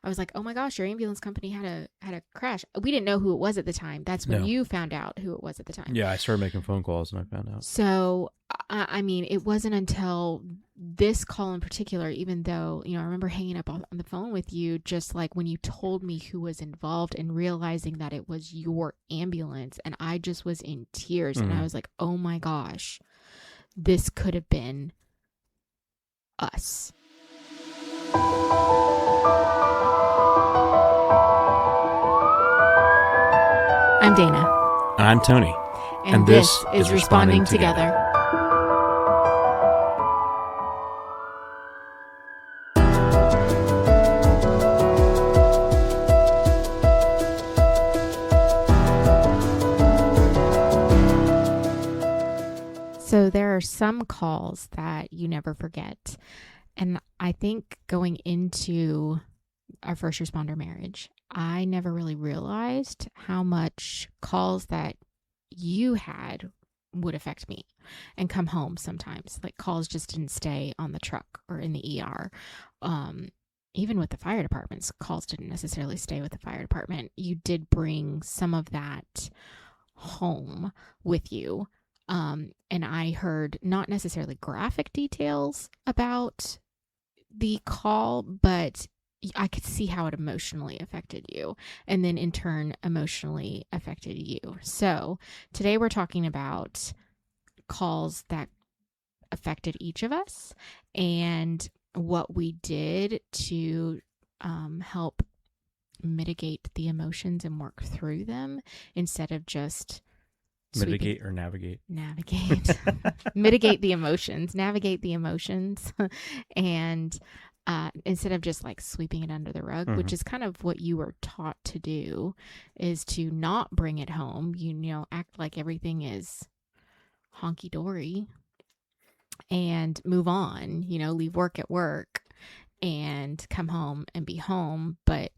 I was like, oh my gosh, your ambulance company had a crash. We didn't know who it was at the time. That's when No. you found out who it was at the time. Yeah, I started making phone calls and I found out. So, I mean, it wasn't until this call in particular, even though, I remember hanging up on the phone with you, just like when you told me who was involved and realizing that it was your ambulance. And I just was in tears. And I was like, oh my gosh, this could have been us. I'm Dayna. I'm Tony. And this is Responding Together. So there are some calls that you never forget. And I think going into our first responder marriage, I never really realized how much calls that you had would affect me and come home sometimes. Like calls just didn't stay on the truck or in the ER. Even with the fire departments, calls didn't necessarily stay with the fire department. You did bring some of that home with you. And I heard not necessarily graphic details about the call, but I could see how it emotionally affected you, and then in turn emotionally affected you. So today we're talking about calls that affected each of us and what we did to help mitigate the emotions and work through them instead of just mitigate or navigate. Mitigate the emotions, navigate the emotions, and instead of just like sweeping it under the rug, which is kind of what you were taught to do, is to not bring it home. Act like everything is honky dory and move on. Leave work at work and come home and be home. But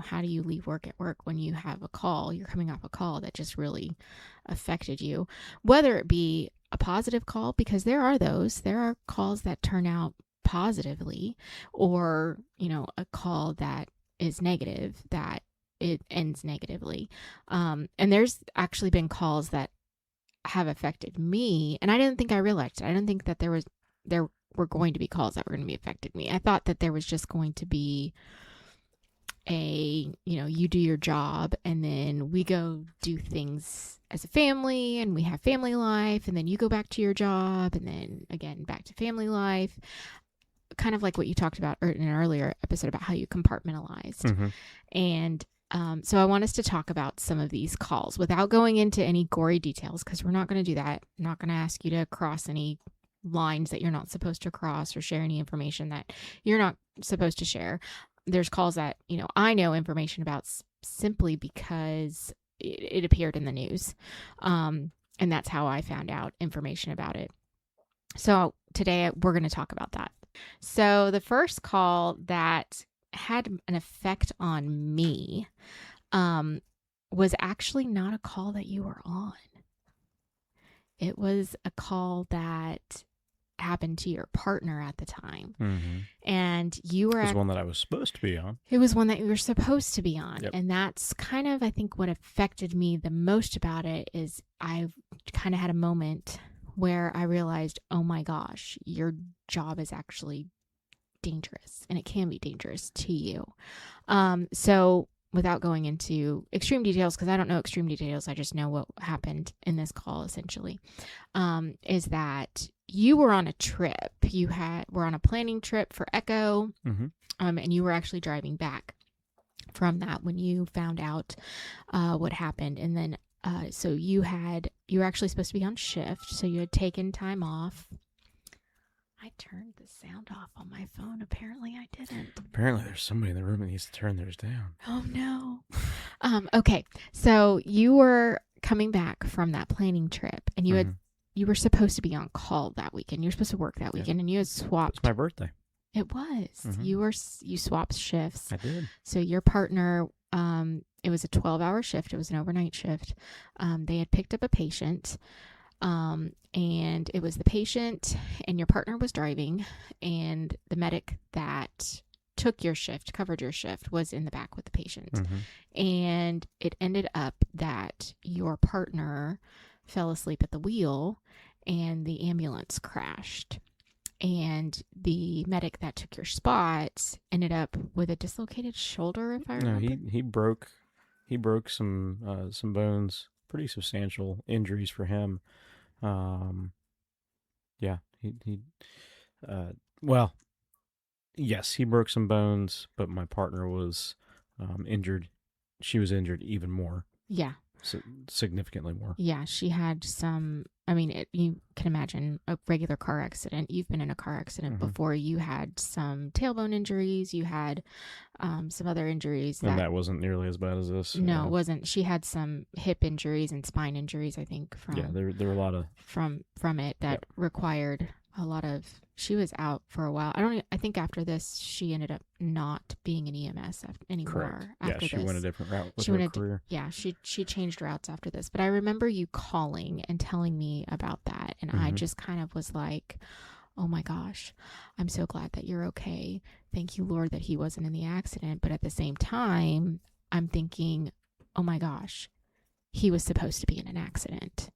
how do you leave work at work when you have a call? You're coming off a call that just really affected you, whether it be a positive call, because there are calls that turn out positively, or a call that is negative, that it ends negatively. And there's actually been calls that have affected me, and I didn't think I realized it. I didn't think that there were going to be calls that were going to be affected me. I thought that there was just going to be you do your job and then we go do things as a family and we have family life, and then you go back to your job and then again back to family life, kind of like what you talked about in an earlier episode about how you compartmentalized. And so I want us to talk about some of these calls without going into any gory details, because we're not going to do that. I'm not going to ask you to cross any lines that you're not supposed to cross or share any information that you're not supposed to share. There's calls that, I know information about simply because it appeared in the news. And that's how I found out information about it. So today we're going to talk about that. So the first call that had an effect on me was actually not a call that you were on. It was a call that happened to your partner at the time. And you were... It was one that I was supposed to be on. It was one that you were supposed to be on. Yep. And that's kind of, I think, what affected me the most about it is I kind of had a moment where I realized, oh my gosh, your job is actually dangerous, and it can be dangerous to you. So without going into extreme details, because I don't know extreme details, I just know what happened in this call essentially, is that you were on a trip. Were on a planning trip for Echo, and you were actually driving back from that when you found out what happened. And then so you were actually supposed to be on shift, so you had taken time off. I turned the sound off on my phone. Apparently I didn't. Apparently there's somebody in the room that needs to turn theirs down. Oh no. Okay. So you were coming back from that planning trip, and you were supposed to be on call that weekend. You were supposed to work that weekend, and you had swapped. It's my birthday. It was. You swapped shifts. I did. So your partner, it was a 12-hour shift. It was an overnight shift. They had picked up a patient. And it was the patient and your partner was driving, and the medic that took your shift, covered your shift, was in the back with the patient. Mm-hmm. And it ended up that your partner fell asleep at the wheel and the ambulance crashed. And the medic that took your spot ended up with a dislocated shoulder, if I No, remember. he broke some bones, pretty substantial injuries for him. Um, yeah, he well, yes, he broke some bones, but my partner was injured. She was injured even more, Yeah. significantly more. Yeah, she had some. I mean, you can imagine a regular car accident. You've been in a car accident Mm-hmm. before. You had some tailbone injuries. You had some other injuries And that. that wasn't nearly as bad as this. No, it wasn't. She had some hip injuries and spine injuries, I think, Yeah, there were a lot of from it that required a lot of. She was out for a while. I think after this, she ended up not being an EMS anymore. Correct. After she this. went a different route with her career. She changed routes after this. But I remember you calling and telling me about that, and I just kind of was like, oh my gosh, I'm so glad that you're okay. Thank you, Lord, that he wasn't in the accident. But at the same time, I'm thinking, oh my gosh, he was supposed to be in an accident.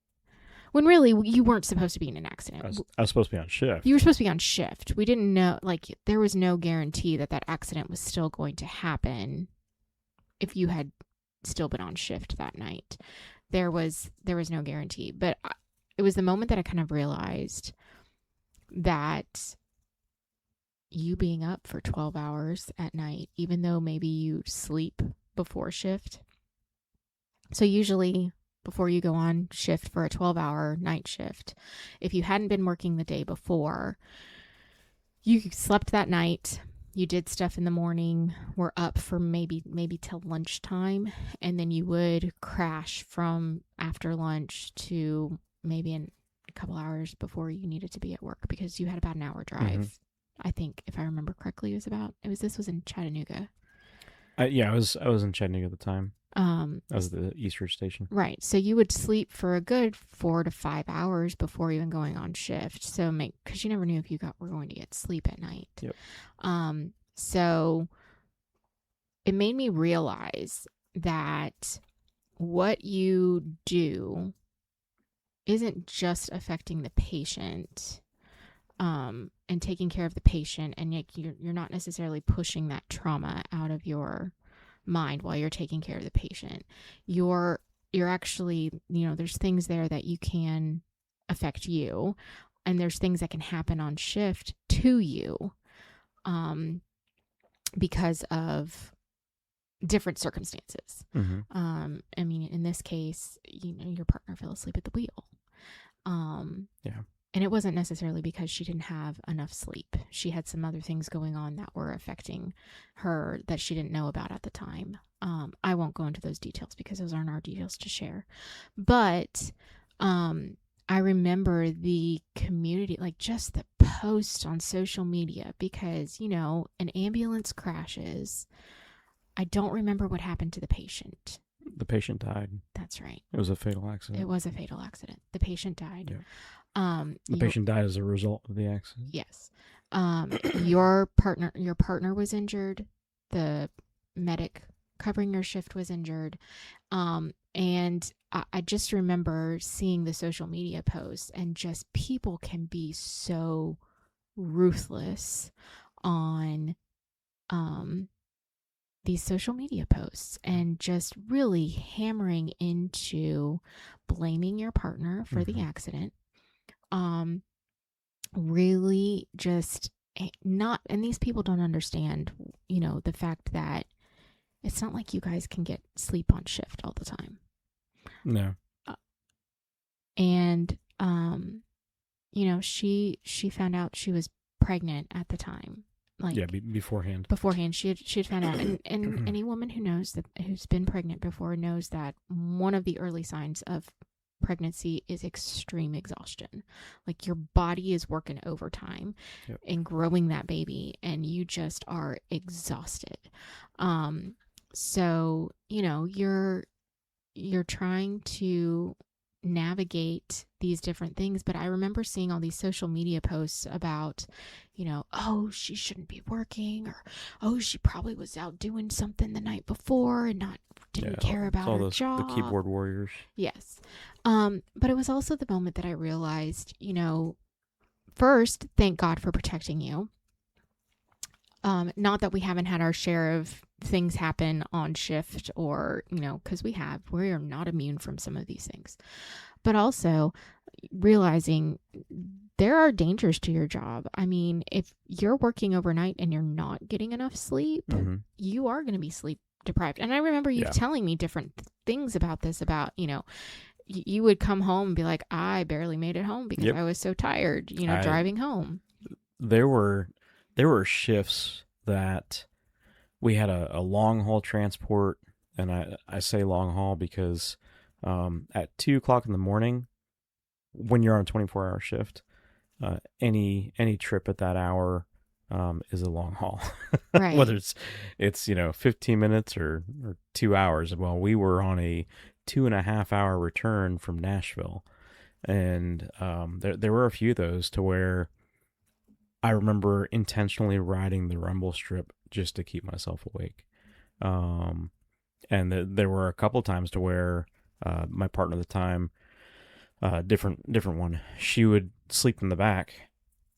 When really, you weren't supposed to be in an accident. I was supposed to be on shift. You were supposed to be on shift. We didn't know, there was no guarantee that accident was still going to happen if you had still been on shift that night. There was no guarantee. But it was the moment that I kind of realized that you being up for 12 hours at night, even though maybe you sleep before shift. So usually before you go on shift for a 12-hour night shift, if you hadn't been working the day before, you slept that night, you did stuff in the morning, were up for maybe till lunchtime, and then you would crash from after lunch to maybe a couple hours before you needed to be at work because you had about an hour drive. I think, if I remember correctly, this was in Chattanooga. I was in Chattanooga at the time. As the Eastridge station. Right. So you would sleep for a good 4 to 5 hours before even going on shift. So because you never knew if you were going to get sleep at night. Yep. So it made me realize that what you do isn't just affecting the patient, and taking care of the patient, and you're not necessarily pushing that trauma out of your mind while you're taking care of the patient. You're actually, there's things there that you can affect you, and there's things that can happen on shift to you because of different circumstances. I mean, in this case, your partner fell asleep at the wheel. And it wasn't necessarily because she didn't have enough sleep. She had some other things going on that were affecting her that she didn't know about at the time. I won't go into those details because those aren't our details to share. But I remember the community, just the posts on social media, because, an ambulance crashes. I don't remember what happened to the patient. The patient died. That's right. It was a fatal accident. It was a fatal accident. The patient died. Yeah. The patient died as a result of the accident. Yes. Your partner was injured. The medic covering your shift was injured. And I just remember seeing the social media posts, and just people can be so ruthless on these social media posts, and just really hammering into blaming your partner for the accident. Really just not, and these people don't understand, the fact that it's not like you guys can get sleep on shift all the time. No. And, she found out she was pregnant at the time. Beforehand. She had found out, and any woman who's been pregnant before knows that one of the early signs of pregnancy is extreme exhaustion. Your body is working overtime and growing that baby, and you just are exhausted. So you're trying to navigate these different things. But I remember seeing all these social media posts about, oh, she shouldn't be working, or oh, she probably was out doing something the night before and not Yeah, didn't care it's about all her those the job. keyboard warriors. Yes. But it was also the moment that I realized, first, thank God for protecting you. Not that we haven't had our share of things happen on shift, or, because we are not immune from some of these things. But also realizing there are dangers to your job. I mean, if you're working overnight and you're not getting enough sleep, Mm-hmm. you are going to be sleep deprived. And I remember you Yeah. telling me different things about this, about, you would come home and be like, I barely made it home because Yep. I was so tired, I driving home. there were shifts that we had a long haul transport, and I say long haul because at 2 o'clock in the morning, when you're on a 24-hour shift, any trip at that hour is a long haul. Right. Whether it's 15 minutes or 2 hours. Well, we were on a 2.5 hour return from Nashville, and there were a few of those to where I remember intentionally riding the rumble strip just to keep myself awake. Um, and there were a couple times to where my partner at the time, different one, she would sleep in the back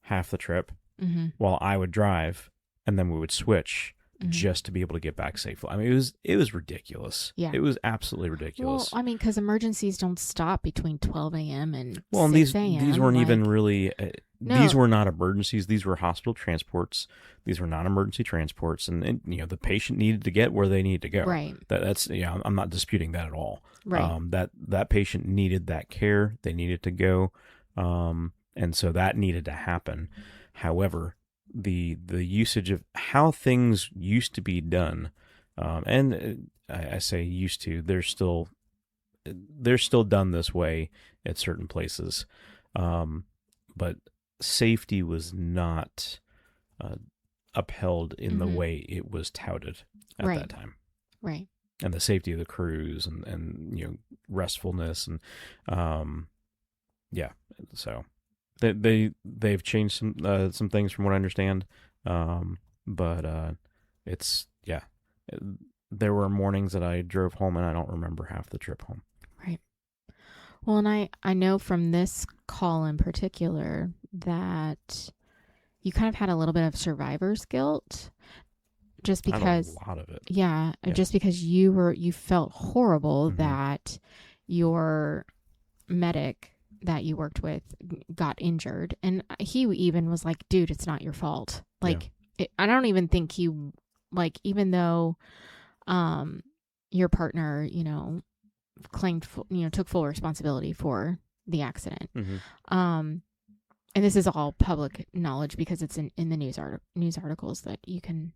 half the trip Mm-hmm. while I would drive, and then we would switch Mm-hmm. just to be able to get back safely. I mean, it was ridiculous. Yeah. It was absolutely Well, ridiculous. I mean, because emergencies don't stop between 12 a.m. and Well, and 6 these a.m. weren't Like, even really. These no, were not emergencies. These were hospital transports. These were non-emergency transports, and the patient needed to get where they needed to go. right, That's I'm not disputing that at all. right. That patient needed that care. They needed to go, and so that needed to happen. However, the usage of how things used to be done, and I say used to, they're still done this way at certain places, but safety was not uh, upheld in the Mm-hmm. way it was touted at Right, that time, right. and the safety of the crews, and restfulness, and yeah. So they've changed some things from what I understand, but it's yeah. There were mornings that I drove home and I don't remember half the trip home. Right. Well, and I know from this call in particular that you kind of had a little bit of survivor's guilt, just I had a because, lot of it. yeah, Yeah. just because you felt horrible Mm-hmm. that your medic that you worked with got injured, and he even was like, dude, it's not your fault. Like, I don't even think he, like, even though your partner, claimed, took full responsibility for the accident. Mm-hmm. And this is all public knowledge because it's in the news articles that you can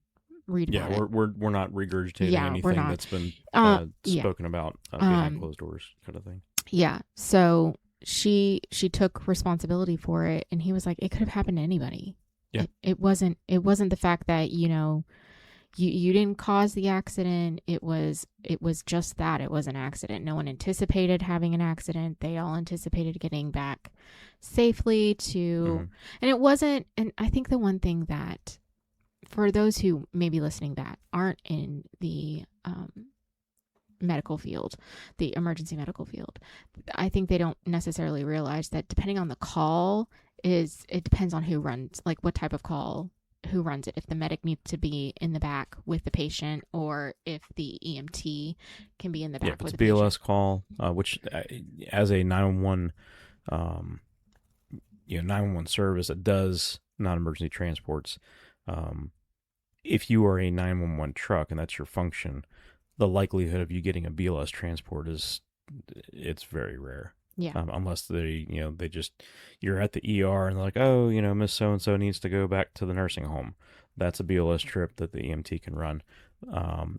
read Yeah, about it. we're not regurgitating Yeah, we're anything not. that's been Yeah. spoken about behind closed doors, kind of thing. Yeah. So she took responsibility for it, and he was like, it could have happened to anybody. Yeah. It wasn't the fact that, you didn't cause the accident. It was just that it was an accident. No one anticipated having an accident. They all anticipated getting back safely to, Mm-hmm. and it wasn't. And I think the one thing that, for those who may be listening that aren't in the medical field, the emergency medical field, I think they don't necessarily realize that depending on the call, it depends on who runs, like what type of call, who runs it. If the medic needs to be in the back with the patient, or if the EMT can be in the back If it's with a the BLS patient. call, which as a 911, 911 service that does non-emergency transports, if you are a 911 truck and that's your function, the likelihood of you getting a BLS transport it's very rare. Yeah. Unless they just, you're at the ER and they're like, oh, Miss So and So needs to go back to the nursing home. That's a BLS trip that the EMT can run,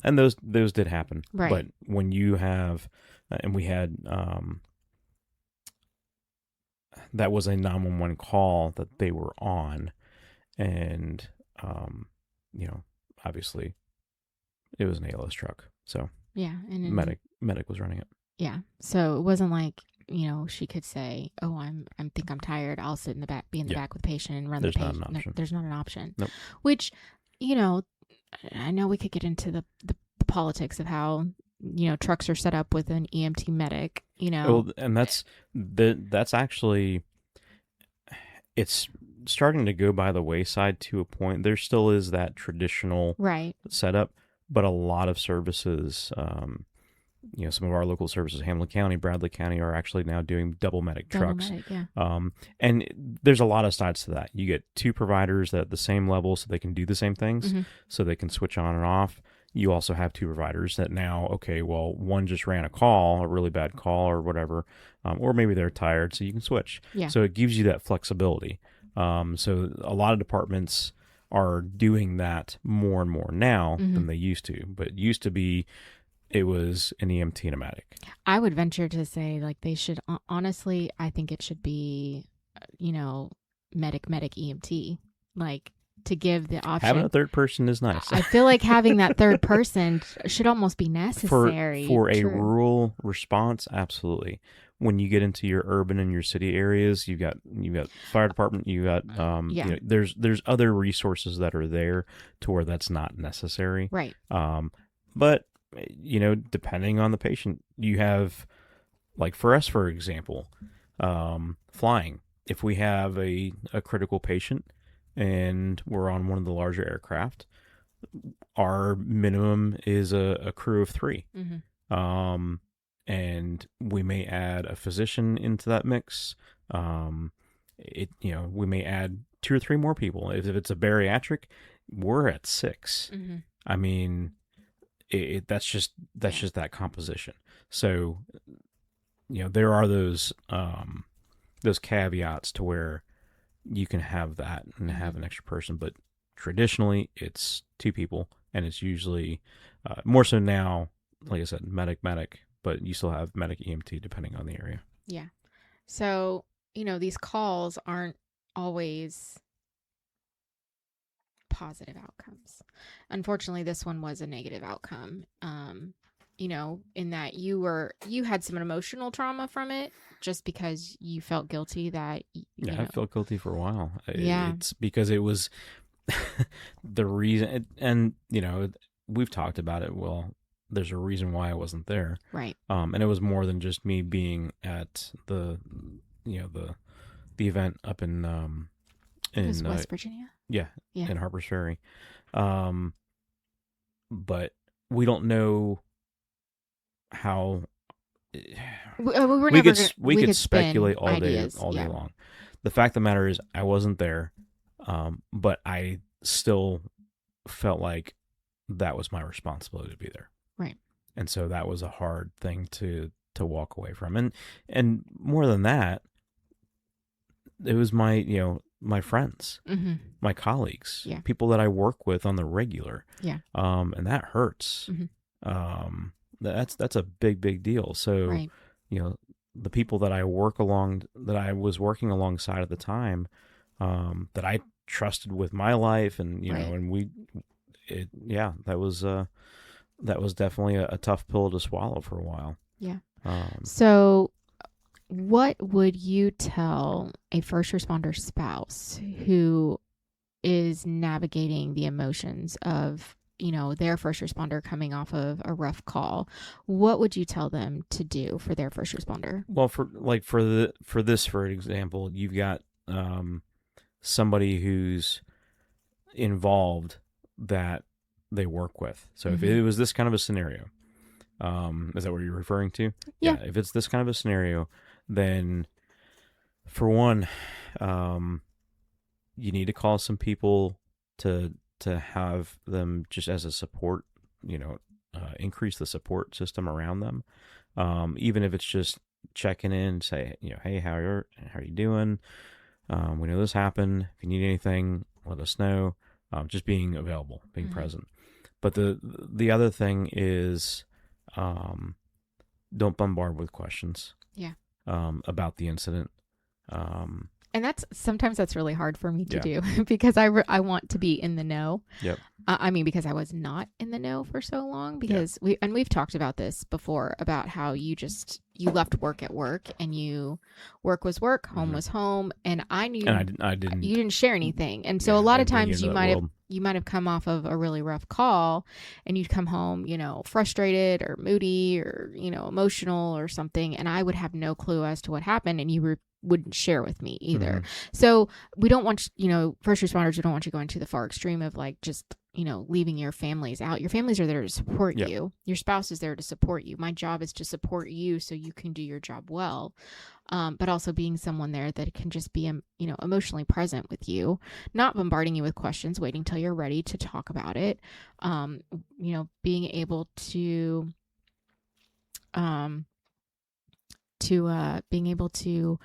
and those did happen. Right. But when you have, and we had, that was a 911 call that they were on, and obviously it was an ALS truck, so Yeah. And medic was running it. yeah. So it wasn't like she could say, "Oh, I think I'm tired. I'll sit in the back, be in the Yeah, back with the patient and run the there's not an patient." No, option. there's not an option. Nope. Which, you know, I know we could get into the politics of how trucks are set up with an EMT medic. Well, and that's actually, it's starting to go by the wayside to a point. There still is that traditional Right. setup, but a lot of services, some of our local services, Hamilton County, Bradley County, are actually now doing double medic Double trucks. medic, yeah. And there's a lot of sides to that. You get two providers at the same level so they can do the same things, so they can switch on and off. You also have two providers that now, okay, well, one just ran a call, a really bad call or whatever, or maybe they're tired, so you can switch. Yeah. So it gives you that flexibility. So a lot of departments are doing that more and more now than they used to. But it used to be, it was an EMT and a medic. I would venture to say, like, they should, honestly, I think it should be, medic, EMT, like, to give the option. Having a third person is nice. I feel like having that third person should almost be necessary. For a rural response, absolutely. When you get into your urban and your city areas, you've got fire department, you got there's other resources that are there to where that's not necessary. Right. But depending on the patient, you have, like for us, for example, flying. If we have a critical patient and we're on one of the larger aircraft, our minimum is a crew of 3. And we may add a physician into that mix. We may add 2 or 3 more people. If it's a bariatric, we're at 6. I mean, that's just that composition. So, there are those caveats to where you can have that and have an extra person, but traditionally it's 2 people, and it's usually more so now, like I said, medic, but you still have medic EMT depending on the area. Yeah. So, these calls aren't always positive outcomes. Unfortunately, this one was a negative outcome. In that you had some emotional trauma from it just because you felt guilty that I felt guilty for a while. Yeah. It's because it was the reason, and we've talked about it. Well, there's a reason why I wasn't there. Right. And it was more than just me being at the event up in West Virginia. Yeah, in Harper's Ferry. But we don't know how. We could speculate all day long. The fact of the matter is, I wasn't there, but I still felt like that was my responsibility to be there. Right. And so that was a hard thing to walk away from. And more than that, it was my friends, my colleagues, people that I work with on the regular. Yeah. And that hurts. That's a big deal. So, right. The people that I was working alongside at the time, that I trusted with my life, and right. and that was definitely a tough pill to swallow for a while. Yeah. So what would you tell a first responder spouse who is navigating the emotions of, their first responder coming off of a rough call? What would you tell them to do for their first responder? Well, for example, you've got somebody who's involved that they work with. So if it was this kind of a scenario, is that what you're referring to? Yeah. If it's this kind of a scenario, then for one, you need to call some people to have them just as a support, increase the support system around them. Even if it's just checking in, say, hey, how are you doing? We know this happened. If you need anything, let us know. Just being available, being present. But the other thing is, don't bombard with questions. Yeah. About the incident. And sometimes that's really hard for me to Yeah. do because I want to be in the know. Yep. I mean, because I was not in the know for so long, Yeah. because we've talked about this before, about how you left work at work, and work was work, home Hmm. was home. And I And knew I you didn't. didn't share anything. And so a Yeah, lot I of didn't bring you times into that world. you might have come off of a really rough call, and you'd come home, frustrated or moody or, emotional or something. And I would have no clue as to what happened. And wouldn't share with me either. Hmm. So we don't want, first responders, we don't want you going to the far extreme of like just, leaving your families out. Your families are there to support Yep. you. Your spouse is there to support you. My job is to support you so you can do your job well. But also being someone there that can just be, emotionally present with you, not bombarding you with questions, waiting till you're ready to talk about it. Being able um, being able to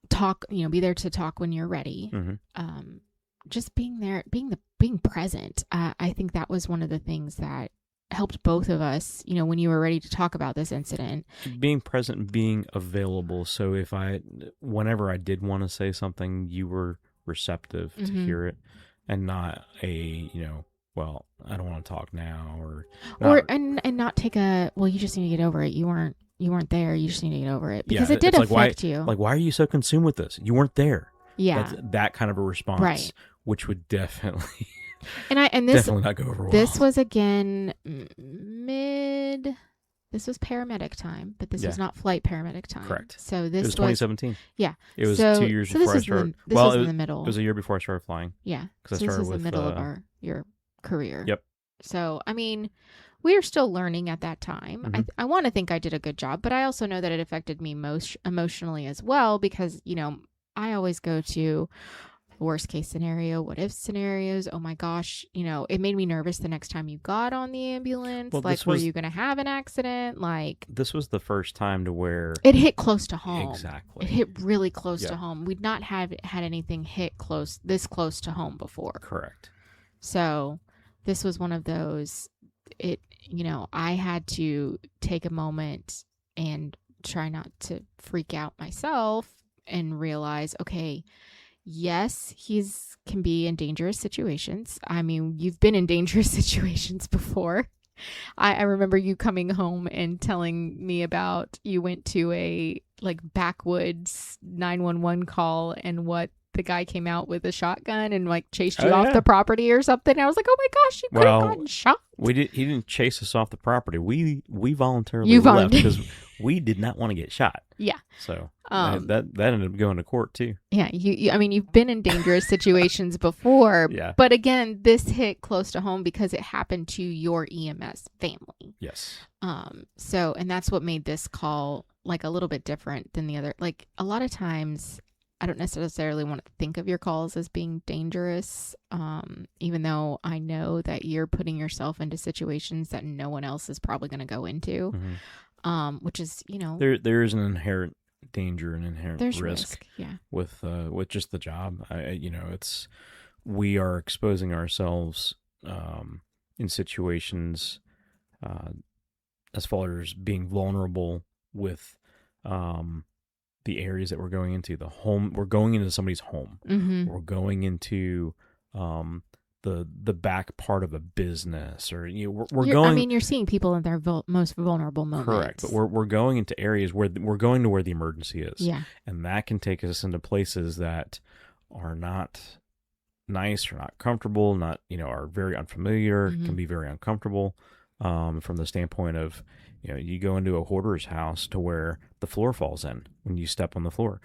talk, be there to talk when you're ready. Hmm. Just being there, being present. I think that was one of the things that helped both of us, when you were ready to talk about this incident. Being present and being available. So whenever I did want to say something, you were receptive to Mm-hmm. hear it, and not well, I don't want to talk now, or not. Or and not take well, you just need to get over it. You weren't there. You just need to get over it, because Yeah, it did it's like, affect you. why are you so consumed with this? You weren't there. Yeah. That's that kind of a response, Right. which would definitely And this definitely not go over well. This was again this was paramedic time, but this was not flight paramedic time. Correct. So It this was 2017. Yeah. It was so, 2 years so before I this started. this was in the middle. It was a year before I started flying. Yeah. Because So I this started was the with middle of your career. Yep. So, I mean, we are still learning at that time. Mhm. I want to think I did a good job, but I also know that it affected me most emotionally as well, because, I always go to worst case scenario, what if scenarios. Oh my gosh, it made me nervous the next time you got on the ambulance. Well, like, were you going to have an accident? Like, this was the first time to where it hit close to home. Exactly. It hit really close Yeah. to home. We'd not had anything hit this close to home before. Correct. So this was one of those, I had to take a moment and try not to freak out myself and realize, okay, yes, he's can be in dangerous situations. I mean, you've been in dangerous situations before. I remember you coming home and telling me about, you went to a like backwoods 911 call, and what the guy came out with a shotgun and like chased you off the property or something. I was like, oh my gosh, you could have gotten shot. He didn't chase us off the property. We voluntarily left because we did not want to get shot. Yeah. So that ended up going to court too. Yeah. I mean, you've been in dangerous situations before. Yeah. But again, this hit close to home because it happened to your EMS family. Yes. So, and that's what made this call like a little bit different than the other. Like, a lot of times I don't necessarily want to think of your calls as being dangerous, even though I know that you're putting yourself into situations that no one else is probably going to go into, which is, there is an inherent danger and inherent risk. Yeah. With just the job. We are exposing ourselves in situations as far as being vulnerable with the areas that we're going into. The home, we're going into somebody's home. Mm-hmm. We're going into the back part of a business, or we're going. I mean, you're seeing people in their most vulnerable moments. Correct, but we're going into areas where we're going to where the emergency is. Yeah, and that can take us into places that are not nice or not comfortable, not are very unfamiliar, can be very uncomfortable. From the standpoint of, you go into a hoarder's house to where the floor falls in when you step on the floor.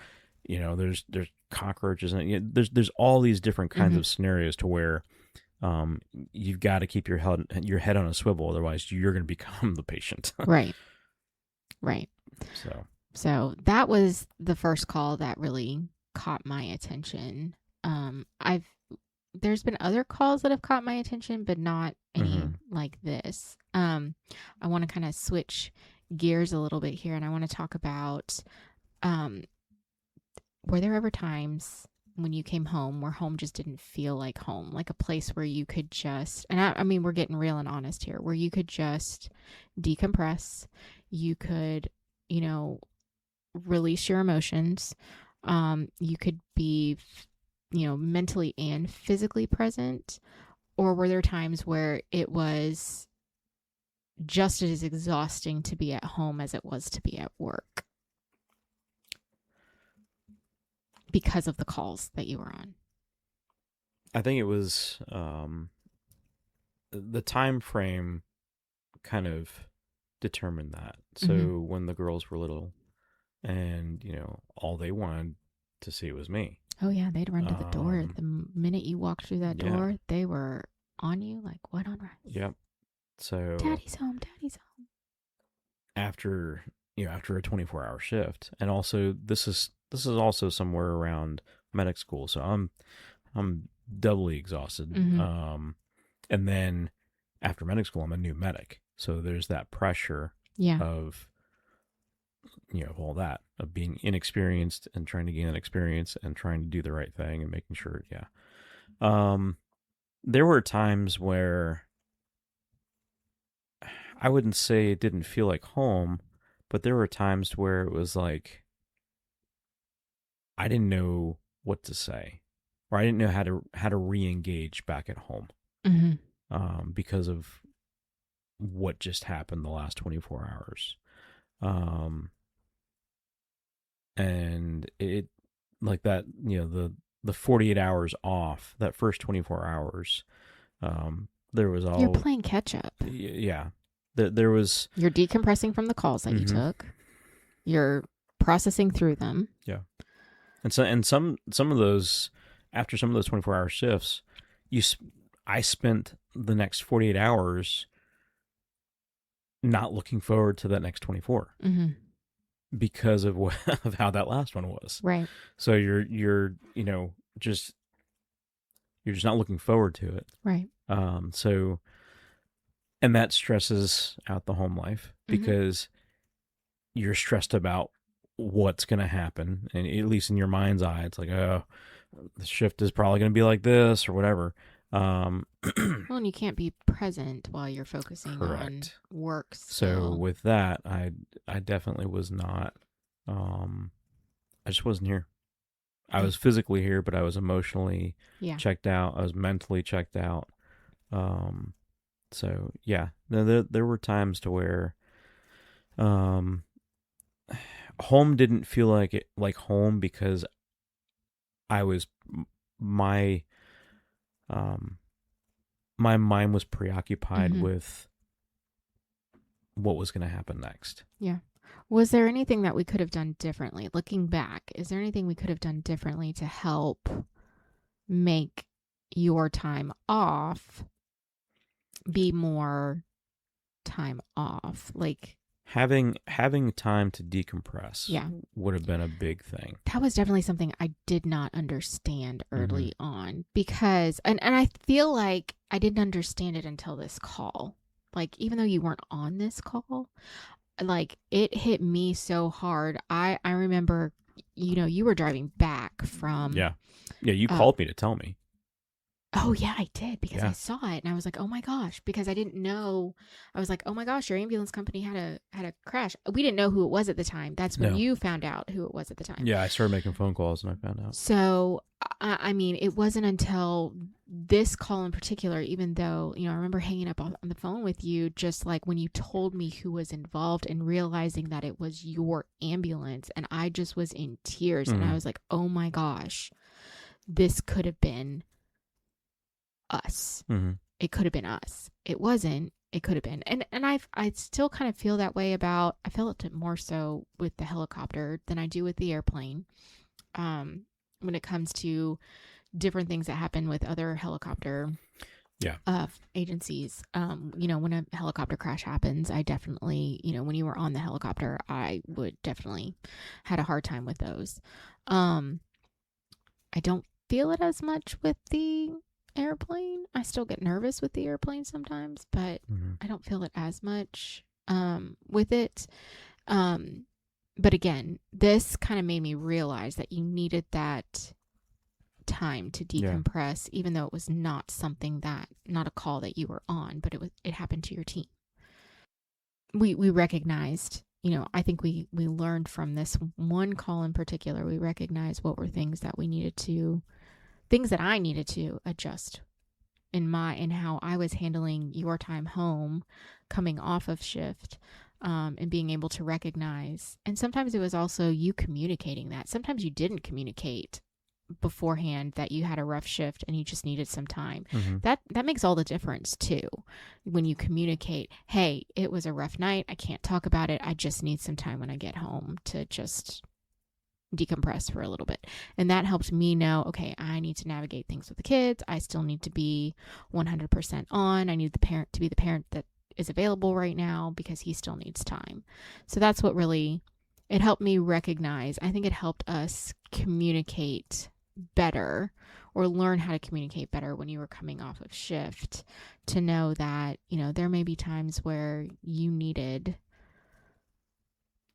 There's cockroaches, and there's all these different kinds of scenarios to where you've got to keep your head on a swivel, otherwise you're going to become the patient. Right. So that was the first call that really caught my attention. There's been other calls that have caught my attention, but not any like this. I want to kind of switch gears a little bit here, and I want to talk about, were there ever times when you came home where home just didn't feel like home, like a place where you could just, and I mean, we're getting real and honest here, where you could just decompress, you could, release your emotions, You could be, mentally and physically present, or were there times where it was just as exhausting to be at home as it was to be at work because of the calls that you were on? I think it was the time frame kind of determined that. Mm-hmm. So when the girls were little, and all they wanted to see was me. Oh, yeah, they'd run to the door. Um, The minute you walked through that yeah, door, they were on you like what on rice? yep. So Daddy's home, daddy's home. after after a 24-hour shift, and also this is also somewhere around medic school, so I'm doubly exhausted. Mm-hmm. And then after medic school, I'm a new medic, so there's that pressure Yeah. of all that, of being inexperienced and trying to gain that experience and trying to do the right thing and making sure. Yeah. um there were times where I wouldn't say it didn't feel like home, but there were times where it was like I didn't know what to say, or I didn't know how to re-engage back at home, Mm-hmm. because of what just happened the last 24 hours. um and it, like that, the 48 hours off, that first 24 hours, there was You're all, playing catch up. yeah, there was. You're decompressing from the calls that you Mm-hmm. took. You're processing through them. Yeah. And some of those, after some of those 24-hour shifts, you I spent the next 48 hours not looking forward to that next 24 Mm-hmm. because of of how that last one was. Right. So just you're just not looking forward to it. Right. So, and that stresses out the home life Mm-hmm. because you're stressed about what's going to happen. And at least in your mind's eye, it's like, oh, the shift is probably going to be like this or whatever. Um, Well, and you can't be present while you're focusing on correct. work So still. with that, I definitely was not, um, I just wasn't here. I was physically here, but I was emotionally Yeah. checked out. I was mentally checked out. Um, so yeah, there were times to where, um, home didn't feel like home because I was my um my mind was preoccupied Mm-hmm. with what was going to happen next. Yeah. Was there anything that we could have done differently? Looking back, is there anything we could have done differently to help make your time off be more time off? Like, Having time to decompress yeah, would have been a big thing. that was definitely something I did not understand Mm-hmm. early on because, and I feel like I didn't understand it until this call. Like, even though you weren't on this call, like it hit me so hard. I remember, you were driving back from, Yeah, yeah. You uh, called me to tell me. oh yeah, I did because I Yeah. saw it and I was like, "Oh my gosh," because I didn't know. I was like, "Oh my gosh, your ambulance company had a crash." We didn't know who it was at the time. That's when No. you found out who it was at the time. Yeah, I started making phone calls and I found out. So, I mean, it wasn't until this call in particular, even though, I remember hanging up on the phone with you, just like when you told me who was involved and realizing that it was your ambulance. And I just was in tears and I Mm-hmm. was like, "Oh my gosh, this could have been us. Mm-hmm. It could have been us. It wasn't. It could have been." And I still kind of feel that way about, I felt it more so with the helicopter than I do with the airplane. When it comes to different things that happen with other helicopter Yeah. agencies. When a helicopter crash happens, I definitely, when you were on the helicopter, I would definitely had a hard time with those. I don't feel it as much with the airplane. I still get nervous with the airplane sometimes, but Mm-hmm. I don't feel it as much with it. Um, but again, this kind of made me realize that you needed that time to Yeah. decompress, even though it was not a call that you were on, but it happened to your team. We recognized I think we learned from this one call in particular. We recognized what were things that I needed to adjust in how I was handling your time home, coming off of shift, and being able to recognize. And sometimes it was also you communicating that. Sometimes you didn't communicate beforehand that you had a rough shift and you just needed some time. Mm-hmm. That makes all the difference too. When you communicate, hey, it was a rough night. I can't talk about it. I just need some time when I get home to just decompress for a little bit. And that helped me know, okay, I need to navigate things with the kids. I still need to be 100% on. I need the parent to be the parent that is available right now because he still needs time. So that's what really it helped me recognize. I think it helped us communicate better or learn how to communicate better when you were coming off of shift, to know that, there may be times where you needed,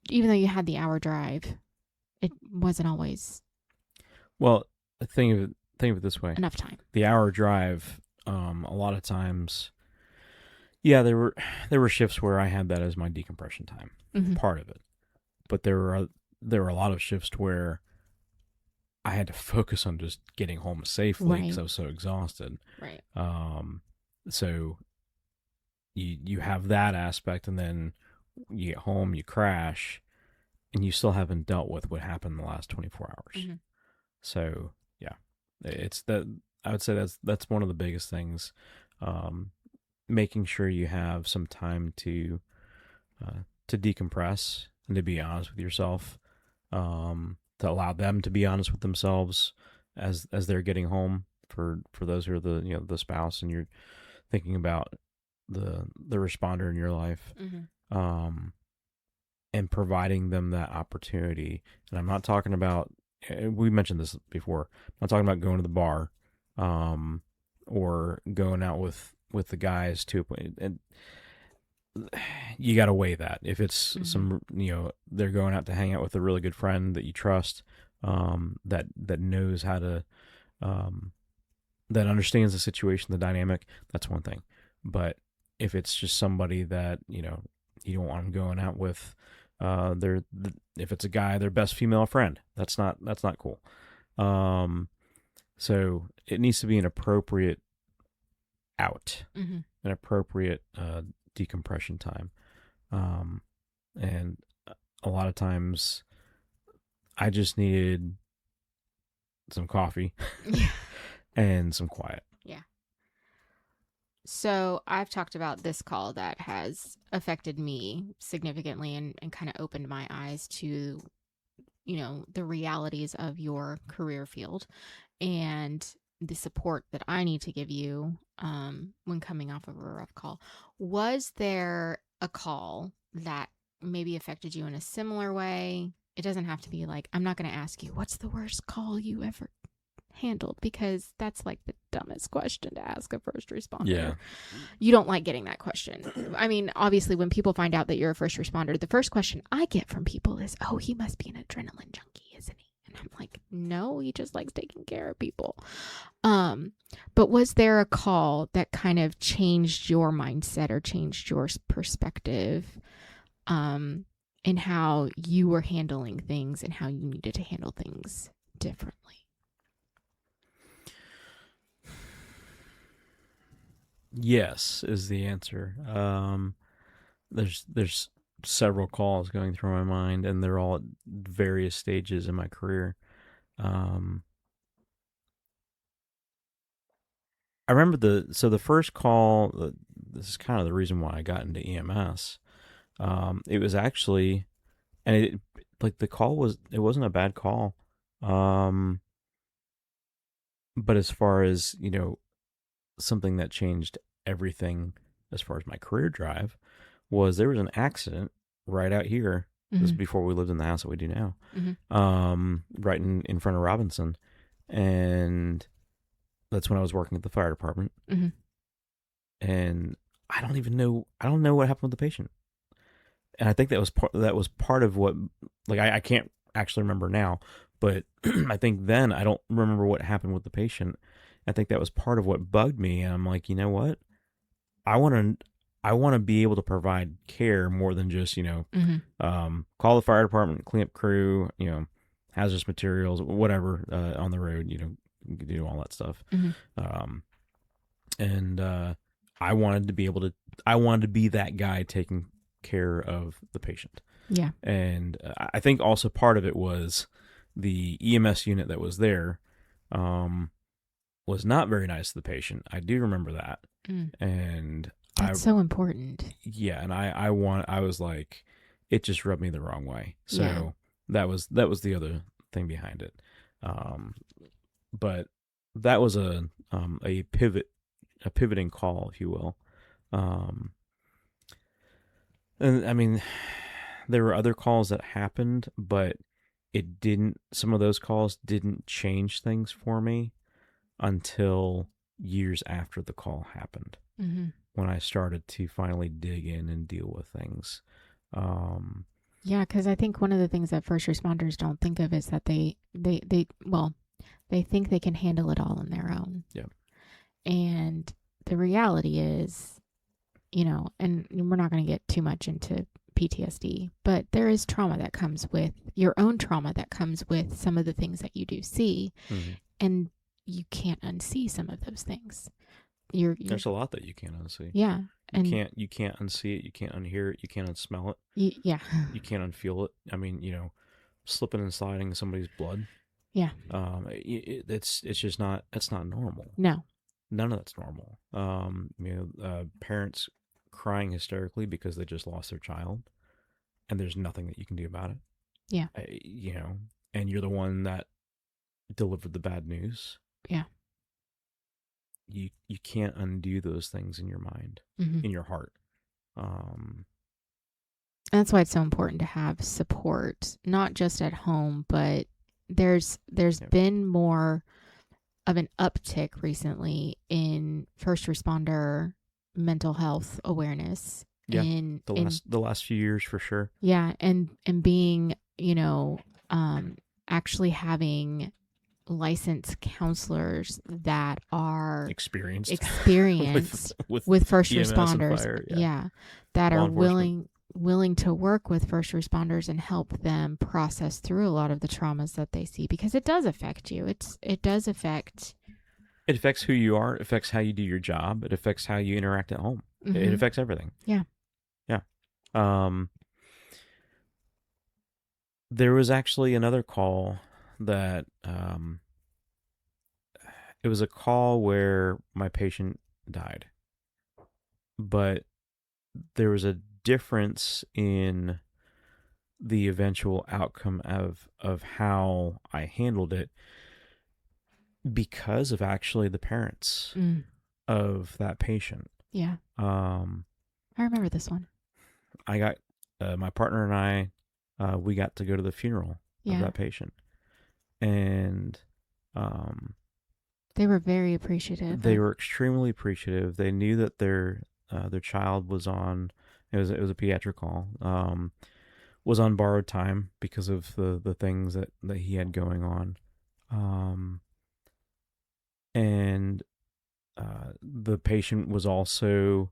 even though you had the hour drive, it wasn't always Well, think of it this way: enough time. the hour drive. A lot of times, yeah, there were shifts where I had that as my decompression time, Mm-hmm. part of it. But there were a lot of shifts where I had to focus on just getting home safely because Right. I was so exhausted. Right. So you have that aspect, and then you get home, you crash, and you still haven't dealt with what happened in the last 24 hours. Mm-hmm. So yeah, it's that. I would say that's one of the biggest things. Um, Making sure you have some time to decompress and to be honest with yourself, to allow them to be honest with themselves as they're getting home. For those who are the spouse and you're thinking about the responder in your life, Mm-hmm. and providing them that opportunity. And I'm not talking about, we mentioned this before. I'm not talking about going to the bar, or going out with the guys too. And you got to weigh that. If it's Mm-hmm. they're going out to hang out with a really good friend that you trust, that knows how to, um, that understands the situation, the dynamic, that's one thing. But if it's just somebody that you don't want them going out with, if it's a guy, their best female friend, that's not cool. Um, so it needs to be an appropriate out, Mm-hmm. an appropriate decompression time. Um, and a lot of times I just needed some coffee Yeah. and some quiet. Yeah. So I've talked about this call that has affected me significantly and kind of opened my eyes to, the realities of your career field and the support that I need to give you when coming off of a rough call. Was there a call that maybe affected you in a similar way? It doesn't have to be like, I'm not going to ask you, what's the worst call you ever handled? Because that's like the dumbest question to ask a first Yeah. responder. You don't like getting that question. I mean, obviously, when people find out that you're a first responder, the first question I get from people is, oh, he must be an adrenaline junkie, isn't he? And I'm like, no, he just likes taking care of people. Um, but was there a call that kind of changed your mindset or changed your perspective, um, in how you were handling things and how you needed to handle things differently? Yes is the answer. There's several calls going through my mind, and they're all at various stages in my career. Um, I remember the first call. This is kind of the reason why I got into EMS. It was actually, and it like the call was, it wasn't a bad call. Um, but as far as something that changed everything as far as my career drive was, there was an accident right out here. This is Mm-hmm. before we lived in the house that we do now. Mm-hmm. Right in front of Robinson, and that's when I was working at the fire department. Mm-hmm. And I don't know what happened with the patient. And I think that was part of what, like, I can't actually remember now, but I think then I don't remember what happened with the patient. I think that was part of what bugged me, and I'm like, you know what? I want to. I want to be able to provide care more than just, Mm-hmm. call the fire department, clean up crew, hazardous materials, whatever, on the road, do all that stuff. Mm-hmm. Um, and I wanted to be able to, I wanted to be that guy taking care of the patient. Yeah. And I think also part of it was the EMS unit that was there, um, was not very nice to the patient. I do remember that. Mm. And I, That's so important. yeah, and I was like, it just rubbed me the wrong way. Yeah. So that was the other thing behind it. Um, but that was a pivoting call, if you will. Um, and I mean, there were other calls that happened, but it didn't. Some of those calls didn't change things for me until years after the call happened, Mm-hmm. when I started to finally dig in and deal with things. Um, Yeah, because I think one of the things that first responders don't think of is that well, they think they can handle it all on their own. yeah, And the reality is, and we're not going to get too much into PTSD, but there is trauma that comes with your own trauma that comes with some of the things that you do see, mm-hmm. and you can't unsee some of those things. You're There's a lot that you can't unsee. yeah, and You can't unsee it. You can't unhear it. You can't unsmell it. yeah, You can't unfeel it. I mean, slipping and sliding in somebody's blood. yeah, It's just not. It's not normal. no, None of that's normal. Parents crying hysterically because they just lost their child, and there's nothing that you can do about it. yeah, And you're the one that delivered the bad news. yeah, You can't undo those things in your mind, mm-hmm. in your heart. Um, That's why it's so important to have support, not just at home, but there's yeah. been more of an uptick recently in first responder mental health awareness. Yeah, in the last few years for sure. Yeah, and being, actually having licensed counselors that are Experienced with first EMS and responders. fire, Yeah, that law are enforcement. willing to work with first responders and help them process through a lot of the traumas that they see, because it does affect you. It does affect. It affects who you are. It affects how you do your job. It affects how you interact at home. Mm-hmm. It affects everything. Yeah. Yeah. There was actually another call that, it was a call where my patient died, but there was a difference in the eventual outcome of how I handled it, because of actually the parents of that patient. Yeah. Um, I remember this one. I got, my partner and we got to go to the funeral of that patient, and they were very appreciative. they were extremely appreciative. They knew that their child was on. It was a pediatric call. Was on borrowed time because of the things that he had going on. And the patient was also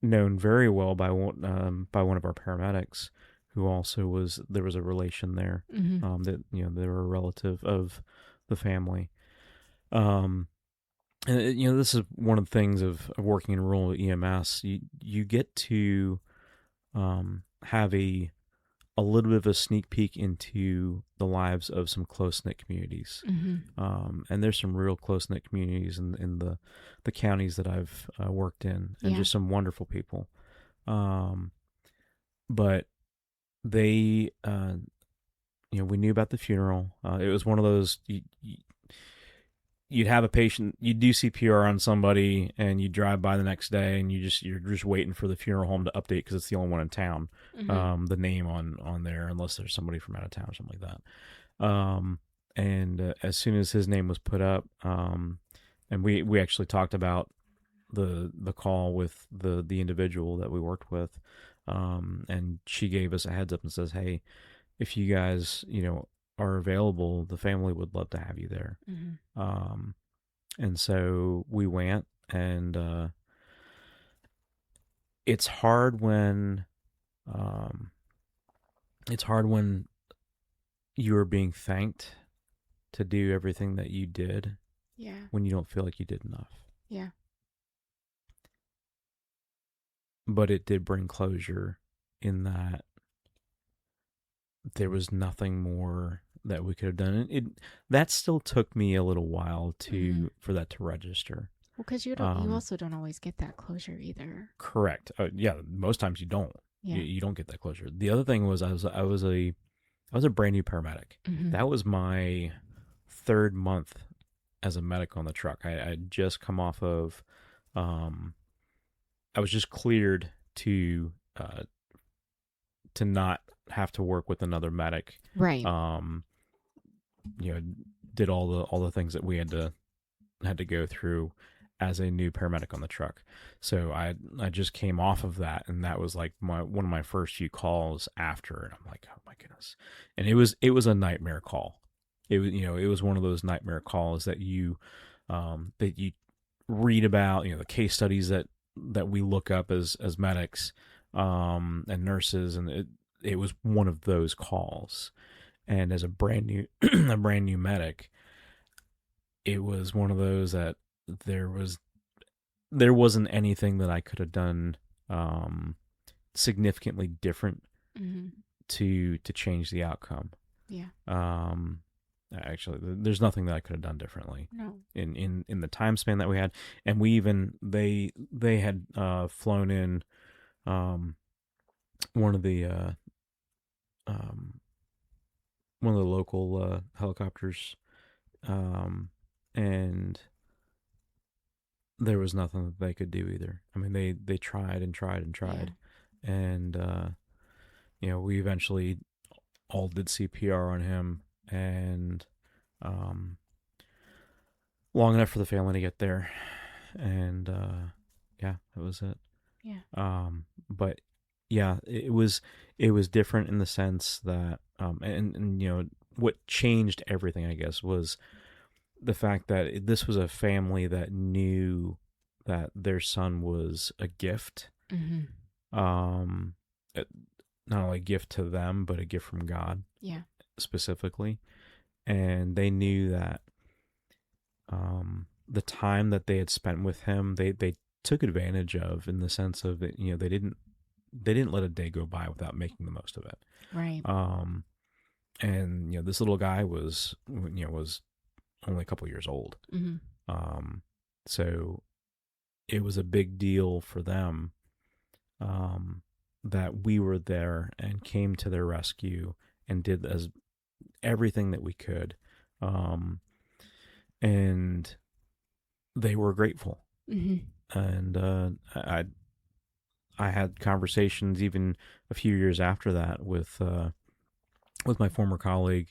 known very well by one of our paramedics, who also there was a relation there. Mm-hmm. That they were a relative of the family. And this is one of the things of working in rural EMS. You get to have a little bit of a sneak peek into the lives of some close knit communities. Mm-hmm. And there's some real close knit communities in the counties that I've worked in, and just some wonderful people. But they, we knew about the funeral. It was one of those, you'd have a patient, you'd do CPR on somebody, and you drive by the next day, and you're just waiting for the funeral home to update because it's the only one in town. Mm-hmm. The name on there, unless there's somebody from out of town or something like that. And as soon as his name was put up, and we actually talked about the call with the individual that we worked with, and she gave us a heads up and says, hey, if you guys are available, the family would love to have you there. Mm-hmm. And so we went, and it's hard when um, it's hard when you are being thanked to do everything that you did Yeah. when you don't feel like you did enough. Yeah. But it did bring closure in that there was nothing more that we could have done. It that still took me a little while Mm-hmm. to for that to register. Well, because you Um, also don't always get that closure either. correct. Yeah, most times you don't. Yeah. You don't get that closure. The other thing was I was a brand new paramedic. Mm-hmm. That was my third month as a medic on the truck. I had just come off of um, I was just cleared to not have to work with another medic. Right. Um, you know, did all the things that we had to go through as a new paramedic on the truck. So I just came off of that, and that was like my one of my first few calls after, and I'm like, oh my goodness, and it was a nightmare call. It was it was one of those nightmare calls that you read about, the case studies that we look up as medics and nurses, and it was one of those calls. And as a brand new a brand new medic, it was one of those that there was there wasn't anything that I could have done um, significantly different Mm-hmm. to change the outcome. Yeah. Um, Actually, there's nothing that I could have done differently No. in the time span that we had, and we even they had flown in um, one of the um, one of the local helicopters, um, and there was nothing that they could do either. I mean, they tried and tried and Yeah. tried, and we eventually all did CPR on him, and um, long enough for the family to get there, and yeah, that was it. Yeah. But yeah, it was different in the sense that and what changed everything, I guess, was the fact that this was a family that knew that their son was a gift, Mm-hmm. um uh, not only a gift to them but a gift from God Yeah. specifically, and they knew that the time that they had spent with him, they took advantage of, in the sense of it, they didn't let a day go by without making the most of it. Right. um and this little guy was only a couple years old. Mm-hmm. um so it was a big deal for them, um that we were there and came to their rescue and did as everything that we could, um and they were grateful. Mm-hmm. And I had conversations even a few years after that with my former colleague,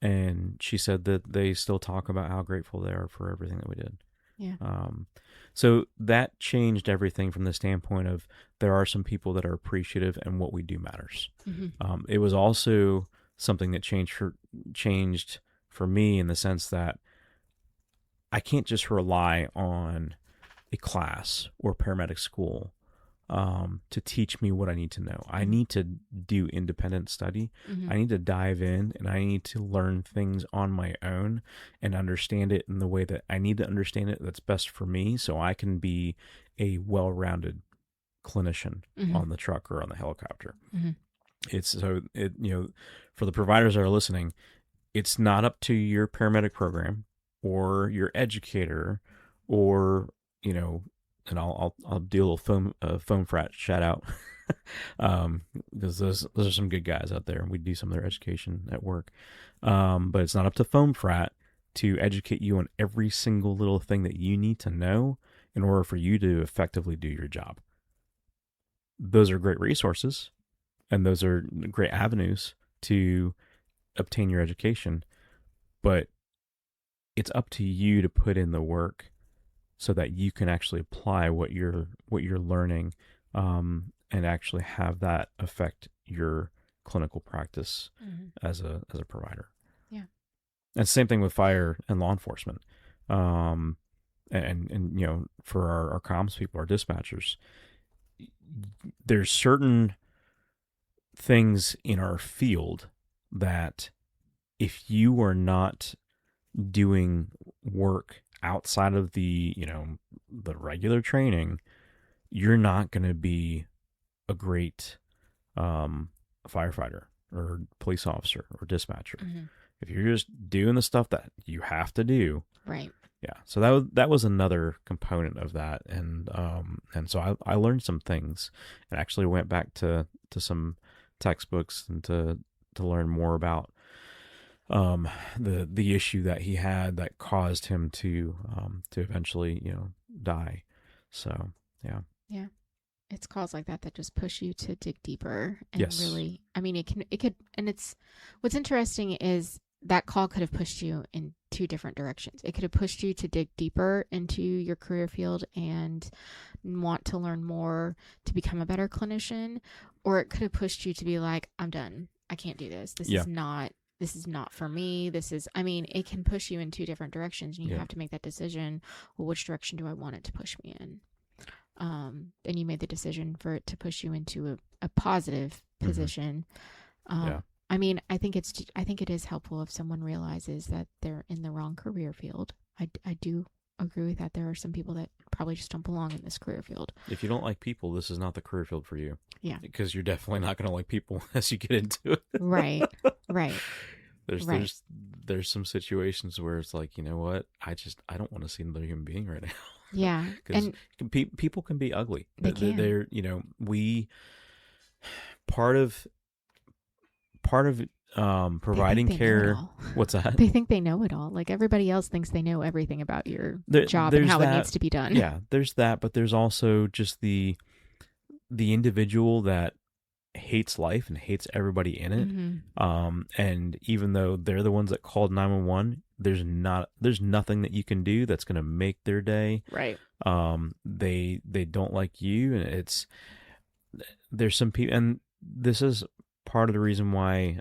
and she said that they still talk about how grateful they are for everything that we did. Yeah. Um, so that changed everything from the standpoint of there are some people that are appreciative, and what we do matters. Mm-hmm. It was also something that changed for me, in the sense that I can't just rely on a class or paramedic school to teach me what I need to know. I Mm-hmm. need to do independent study. Mm-hmm. I need to dive in, and I need to learn things on my own and understand it in the way that I need to understand it that's best for me, so I can be a well-rounded clinician Mm-hmm. on the truck or on the helicopter. Mm-hmm. It's so it for the providers that are listening, it's not up to your paramedic program or your educator, or you know and I'll do a little foam frat shout out, because those are some good guys out there, and we do some of their education at work. But it's not up to foam frat to educate you on every single little thing that you need to know in order for you to effectively do your job. Those are great resources, and those are great avenues to obtain your education, but it's up to you to put in the work so that you can actually apply what you're learning, and actually have that affect your clinical practice Mm-hmm. as a provider. Yeah. And same thing with fire and law enforcement, um, and for our comms people, our dispatchers. there's certain things in our field that if you are not doing work outside of the, the regular training, you're not going to be a great um, firefighter or police officer or dispatcher. Mm-hmm. If you're just doing the stuff that you have to do, Right. yeah. So that was another component of that, and so I learned some things, and actually went back to some textbooks and to learn more about the issue that he had that caused him to eventually die. So yeah. Yeah. It's calls like that that just push you to dig deeper and Yes. really, I mean, it could, and it's, what's interesting is that call could have pushed you in two different directions. It could have pushed you to dig deeper into your career field and want to learn more to become a better clinician, or it could have pushed you to be like, I'm done. I can't do this. Yeah. This is not for me. This is, I mean, it can push you in two different directions and you Yeah. have to make that decision. Well, which direction do I want it to push me in? And you made the decision for it to push you into a positive position. Yeah. I mean, I think it is helpful if someone realizes that they're in the wrong career field. I do agree with that. There are some people that probably just don't belong in this career field. If you don't like people, this is not the career field for you. Yeah. Because you're definitely not going to like people as you get into it. Right. Right. There's Right. there's some situations where it's like, you know what? I don't want to see another human being right now. Yeah. Because And people can be ugly. they can. They're we part of They think providing they know it care. all. What's that? They think they know it all. Like everybody else thinks they know everything about your job and There's how it that. needs to be done. Yeah, there's that, but there's also just the individual that hates life and hates everybody in it. Mm-hmm. And even though they're the ones that called 911, there's nothing that you can do that's going to make their day. Right. They don't like you, and there's some people, and this is part of the reason why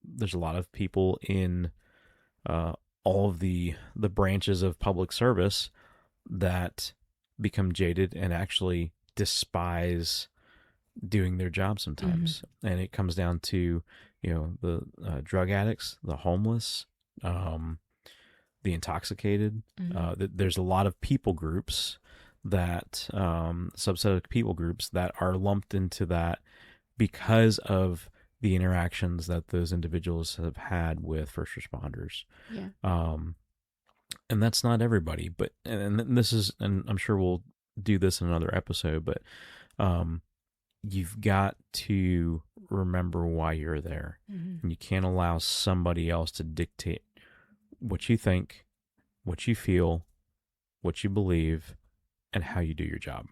there's a lot of people in all of the branches of public service that become jaded and actually despise doing their job sometimes. And it comes down to the drug addicts, the homeless, the intoxicated. There's a lot of people groups that subset of people groups that are lumped into that because of the interactions that those individuals have had with first responders. Yeah. And that's not everybody, but and this is, and I'm sure we'll do this in another episode, but you've got to remember why you're there. And you can't allow somebody else to dictate what you think, what you feel, what you believe, and how you do your job.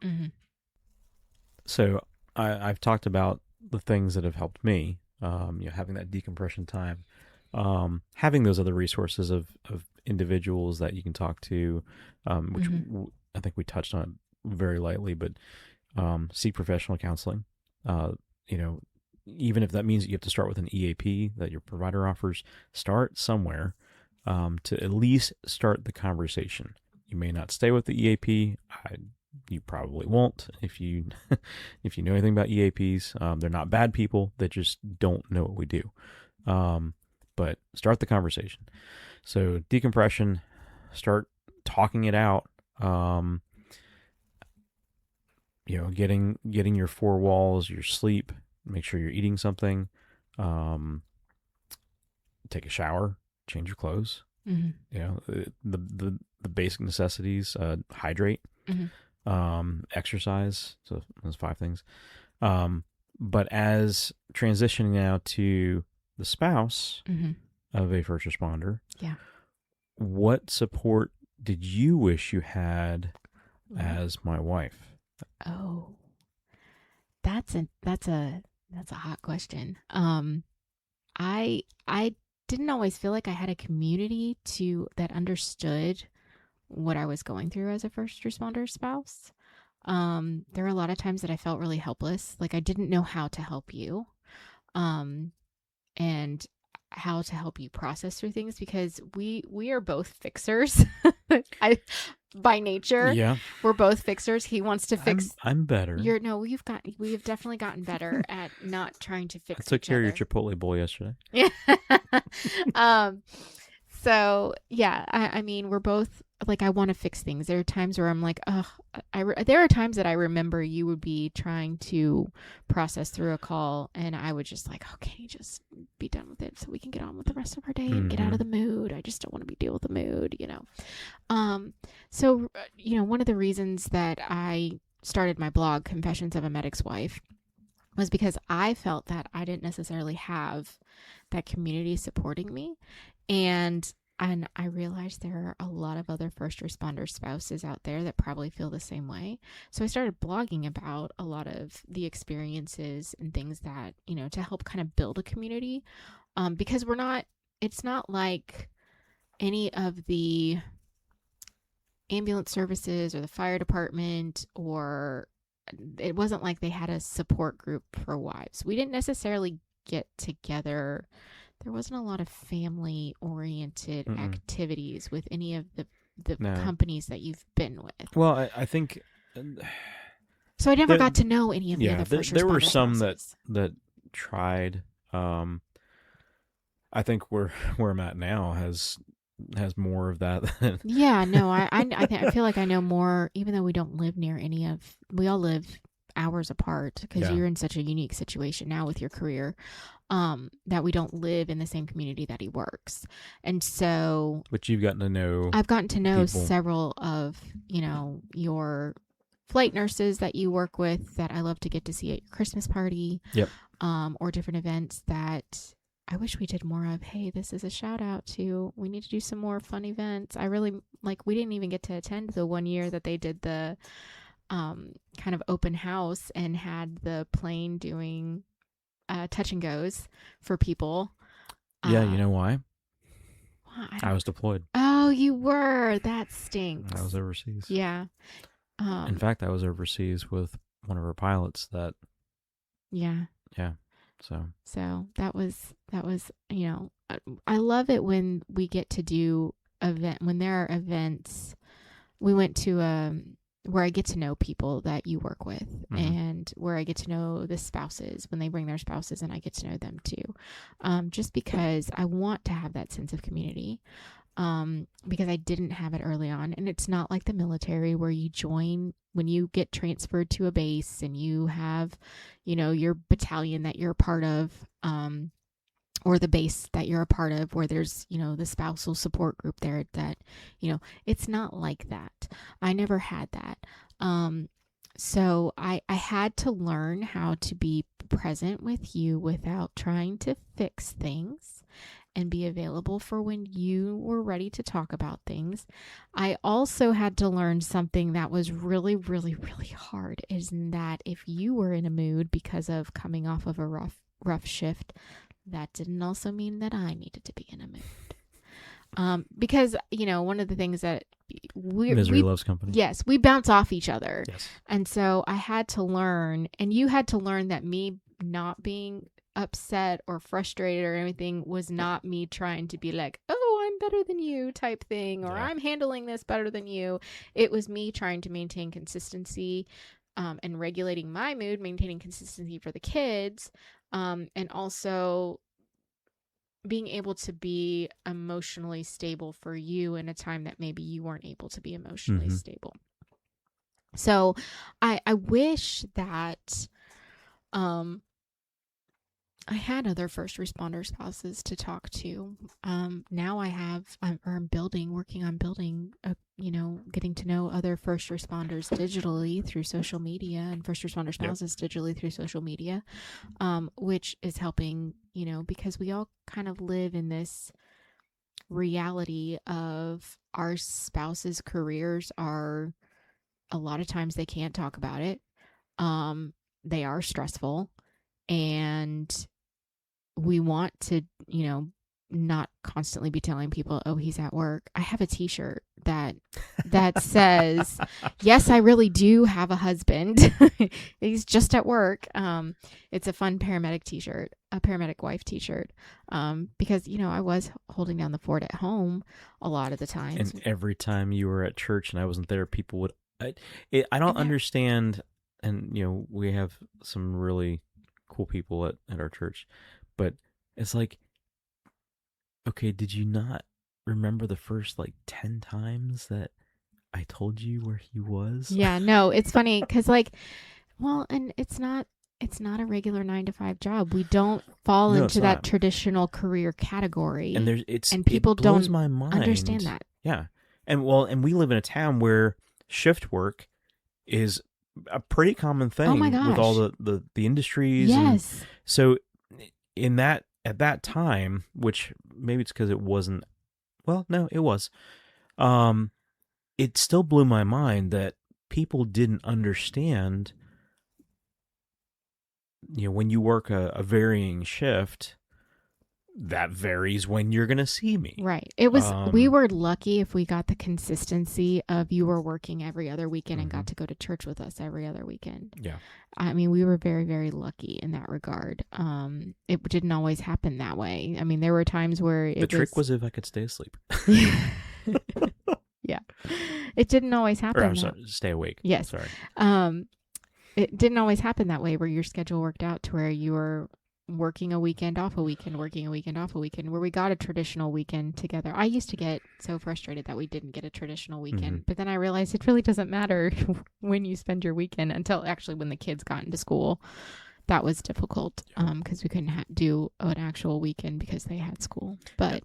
So I've talked about the things that have helped me, having that decompression time, having those other resources of individuals that you can talk to, which I think we touched on very lightly, but seek professional counseling. Even if that means that you have to start with an EAP that your provider offers, start somewhere to at least start the conversation. You may not stay with the EAP. You probably won't if you if you know anything about EAPs. They're not bad people. They just don't know what we do. But start the conversation. So decompression, start talking it out. Getting your four walls, your sleep. Make sure you're eating something. Take a shower. Change your clothes. The basic necessities. Hydrate. Exercise. So those 5 things. But as transitioning now to the spouse of a first responder, what support did you wish you had as my wife? Oh, that's a hot question. I didn't always feel like I had a community that understood what I was going through as a first responder spouse. There were a lot of times that I felt really helpless, like I didn't know how to help you, and how to help you process through things, because we are both fixers. I by nature, Yeah, we're both fixers. He wants to fix I'm better. your no, we have definitely gotten better at not trying to I fix took each care of your other. Chipotle bowl yesterday. Yeah. um so yeah, I mean, we're both like, I want to fix things. There are times where I'm like, oh, there are times that I remember you would be trying to process through a call, and I would just like, oh, can you just be done with it so we can get on with the rest of our day and get out Mm-hmm. of the mood? I just don't want to be deal with the mood, you know. So one of the reasons that I started my blog, Confessions of a Medic's Wife, was because I felt that I didn't necessarily have that community supporting me. And I realized there are a lot of other first responder spouses out there that probably feel the same way. So I started blogging about a lot of the experiences and things that, to help kind of build a community. Because it's not like any of the ambulance services or the fire department, or it wasn't like they had a support group for wives. We didn't necessarily get together. There wasn't a lot of family oriented Mm-mm. activities with any of the No. companies that you've been with. Well, I think So I never there, got to know any of the yeah, other first there were responder some that spouses. tried. I think where I'm at now has more of that. Yeah, no, I feel like I know more, even though we don't live near any of. We all live hours apart because Yeah, you're in such a unique situation now with your career, that we don't live in the same community that he works. And so but you've gotten to know I've gotten to know people. several of, your flight nurses that you work with that I love to get to see at your Christmas party, Yep. or different events that I wish we did more of. Hey, this is a shout out to, we need to do some more fun events. I really like, we didn't even get to attend the one year that they did the kind of open house and had the plane doing touch and goes for people. Yeah, you Uh, know why? I I don't. was deployed. Oh, you were. That I was stinks. overseas. Yeah. In fact, I was overseas with one of our pilots. That Yeah. yeah. So So that was I love it when we get to do when there are events. We went to where I get to know people that you work with, mm-hmm. and where I get to know the spouses when they bring their spouses, and I get to know them too. Just because I want to have that sense of community, because I didn't have it early on. And it's not like the military where you join when you get transferred to a base and you have, your battalion that you're a part of, or the base that you're a part of, where there's, the spousal support group there that, it's not like that. I never had that. So I had to learn how to be present with you without trying to fix things, and be available for when you were ready to talk about things. I also had to learn something that was really, really, really hard, is that if you were in a mood because of coming off of a rough shift, that didn't also mean that I needed to be in a mood. Because, one of the things that Misery loves company. yes, we bounce off each other. Yes. And so I had to learn, and you had to learn, that me not being upset or frustrated or anything was not me trying to be like, oh, I'm better than you type thing, or Yeah. I'm handling this better than you. It was me trying to maintain consistency, and regulating my mood, maintaining consistency for the kids, and also being able to be emotionally stable for you in a time that maybe you weren't able to be emotionally Mm-hmm. stable. So I wish that I had other first responder spouses to talk to. Now I'm working on building, getting to know other first responders digitally through social media, and first responder spouses digitally through social media, which is helping, because we all kind of live in this reality of our spouses' careers are, a lot of times they can't talk about it. They are stressful, and we want to, not constantly be telling people, oh, he's at work. I have a t-shirt that says, yes, I really do have a husband. He's just at work. It's a fun paramedic t-shirt, a paramedic wife t-shirt. Because, I was holding down the fort at home a lot of the times. And every time you were at church and I wasn't there, people would. I don't And that, understand. And we have some really cool people at our church, but it's like, okay, did you not remember the first like 10 times that I told you where he was? yeah, no, it's funny because well, and it's not a regular 9 to 5 job. We don't fall No, it's into that not. traditional career category, And and people it blows don't my mind. understand that. Yeah. And we live in a town where shift work is a pretty common Oh my thing with all gosh. the industries. And Yes. so at that time, which maybe it's because it wasn't, well, no, it was, um, it still blew my mind that people didn't understand, when you work a varying shift, that varies when you're going to see me. Right. We Um, were lucky if we got the consistency of you were working every other weekend and mhm. got to go to church with us every other weekend. Yeah. I mean, we were very, very lucky in that regard. It didn't always happen that way. I mean, there were times where The it trick was, was if I could stay asleep. yeah, it didn't always Or happen I'm that. sorry, stay awake. Yes. Sorry. Um, it didn't always happen that way where your schedule worked out to where you were working a weekend off a weekend, working a weekend off a weekend, where we got a traditional weekend together. I used to get so frustrated that we didn't get a traditional Mm-hmm. weekend, but then I realized it really doesn't matter when you spend your weekend until actually when the kids got into school. That was difficult because we couldn't do an actual weekend because they had school. But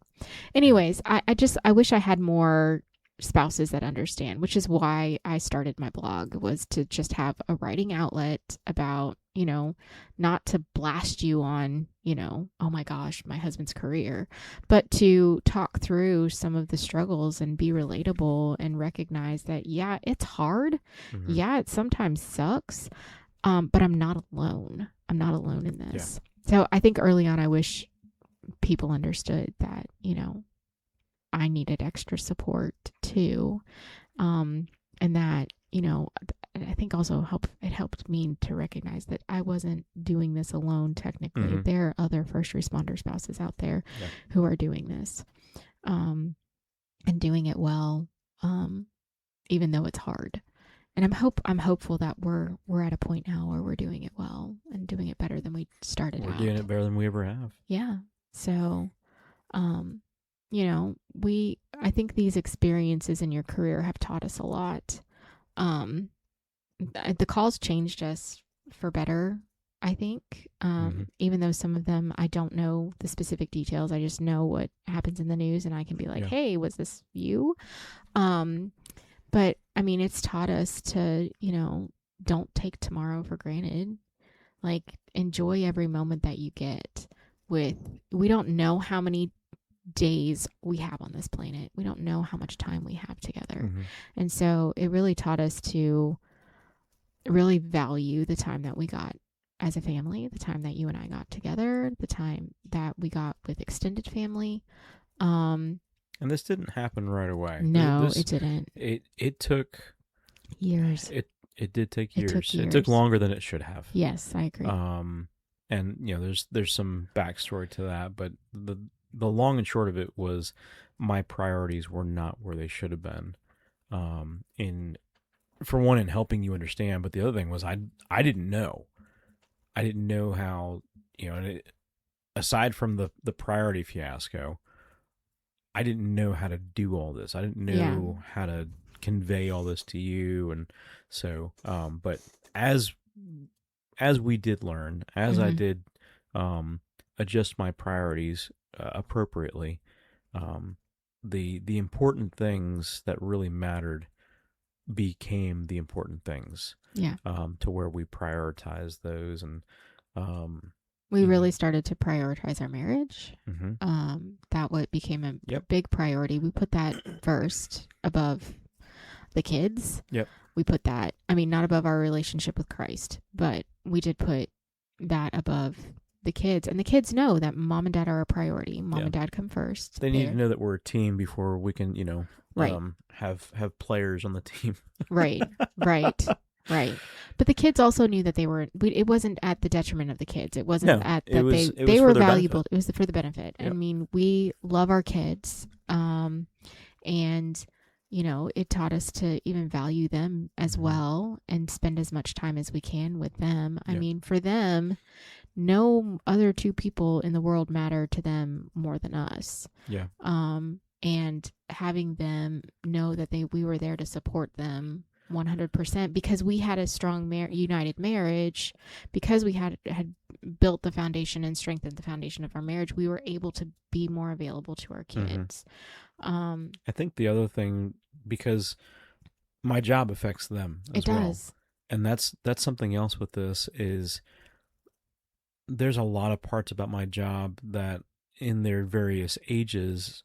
anyways, I wish I had more spouses that understand, which is why I started my blog, was to just have a writing outlet about, not to blast you on, oh my gosh, my husband's career, but to talk through some of the struggles and be relatable and recognize that, yeah, it's hard. Mm-hmm. Yeah, it sometimes sucks. But I'm not alone. I'm not alone in Yeah. this. So I think early on, I wish people understood that, I needed extra support too. And that, I think also it helped me to recognize that I wasn't doing this alone technically. Mm-hmm. There are other first responder spouses out there who are doing this and doing it well, even though it's hard. And I'm hopeful that we're at a point now where we're doing it well and doing it better than we started We're out. doing it better than we ever have. Yeah. So, I think these experiences in your career have taught us a lot. The calls changed us for better, I think. Even though some of them I don't know the specific details, I just know what happens in the news, and I can be like, "Hey, was this you?" But I mean, it's taught us to, don't take tomorrow for granted. Like, enjoy every moment that you get. We don't know how many days we have on this planet. We don't know how much time we have together. Mm-hmm. And so it really taught us to really value the time that we got as a family, the time that you and I got together, the time that we got with extended family. And this didn't happen right away. No, it didn't. It took years. It did take years. It took years. It took longer than it should have. Yes, I agree. And there's some backstory to that, but the long and short of it was my priorities were not where they should have been. In helping you understand, but the other thing was I didn't know. I didn't know how, aside from the priority fiasco, I didn't know how to do all this. I didn't know how to convey all this to you. And so, but as we did learn, as I did adjust my priorities appropriately, the important things that really mattered became the important things. Yeah. To where we prioritized those, and we really started to prioritize our marriage. Mm-hmm. That became a big priority. We put that first above the kids. Yep. We put that, not above our relationship with Christ, but we did put that above the kids, and the kids know that mom and dad are a priority. Mom Yeah. and dad come first. They need to They're know that we're a team before we can, right, have players on the team. right, right, right. But the kids also knew that it wasn't at the detriment of the kids. It wasn't No, at it that was it was they for were their valuable. benefit. It was for the benefit. I Yep. mean, we love our kids. And it taught us to even value them as Mm-hmm. well and spend as much time as we can with them. I Yep. mean, for them, no other two people in the world matter to them more than us. Yeah. And having them know that we were there to support them 100% because we had a strong united marriage, because we had built the foundation and strengthened the foundation of our marriage, we were able to be more available to our Mm-hmm. kids. um I think the other thing, because my job affects them it as well, does. and that's something else with this is there's a lot of parts about my job that in their various ages,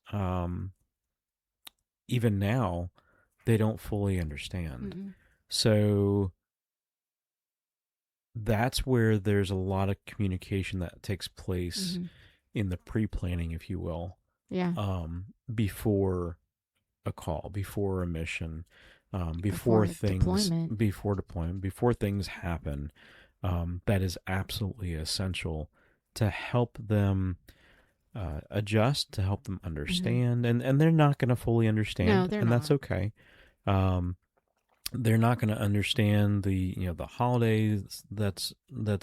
even now, they don't fully understand. Mm-mm. So that's where there's a lot of communication that takes place Mm-hmm. in the pre-planning, if you will, Yeah. before a call, before a mission, Before deployment. before deployment, before things happen. That is absolutely essential to help them adjust, to help them Mm-hmm. understand, and they're not going to fully No, understand, they're and that's not. okay. Um, they're not going to understand the holidays that's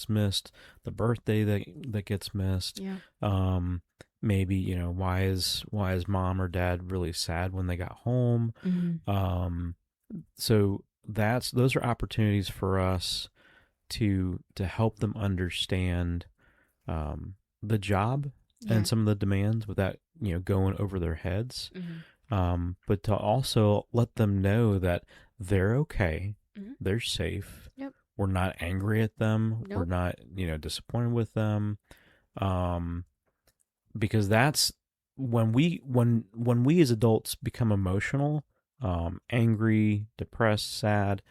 missed, the birthday that gets missed. Yeah. Um, maybe why is mom or dad really sad when they got home. Mm-hmm. So those are opportunities for us to help them understand the job Yeah. and some of the demands without going over their heads, Mm-hmm. but to also let them know that they're okay, Mm-hmm. they're safe. Yep. We're not angry at them. We're Nope. not disappointed with them, um, because that's when we as adults become emotional, angry, depressed, sad.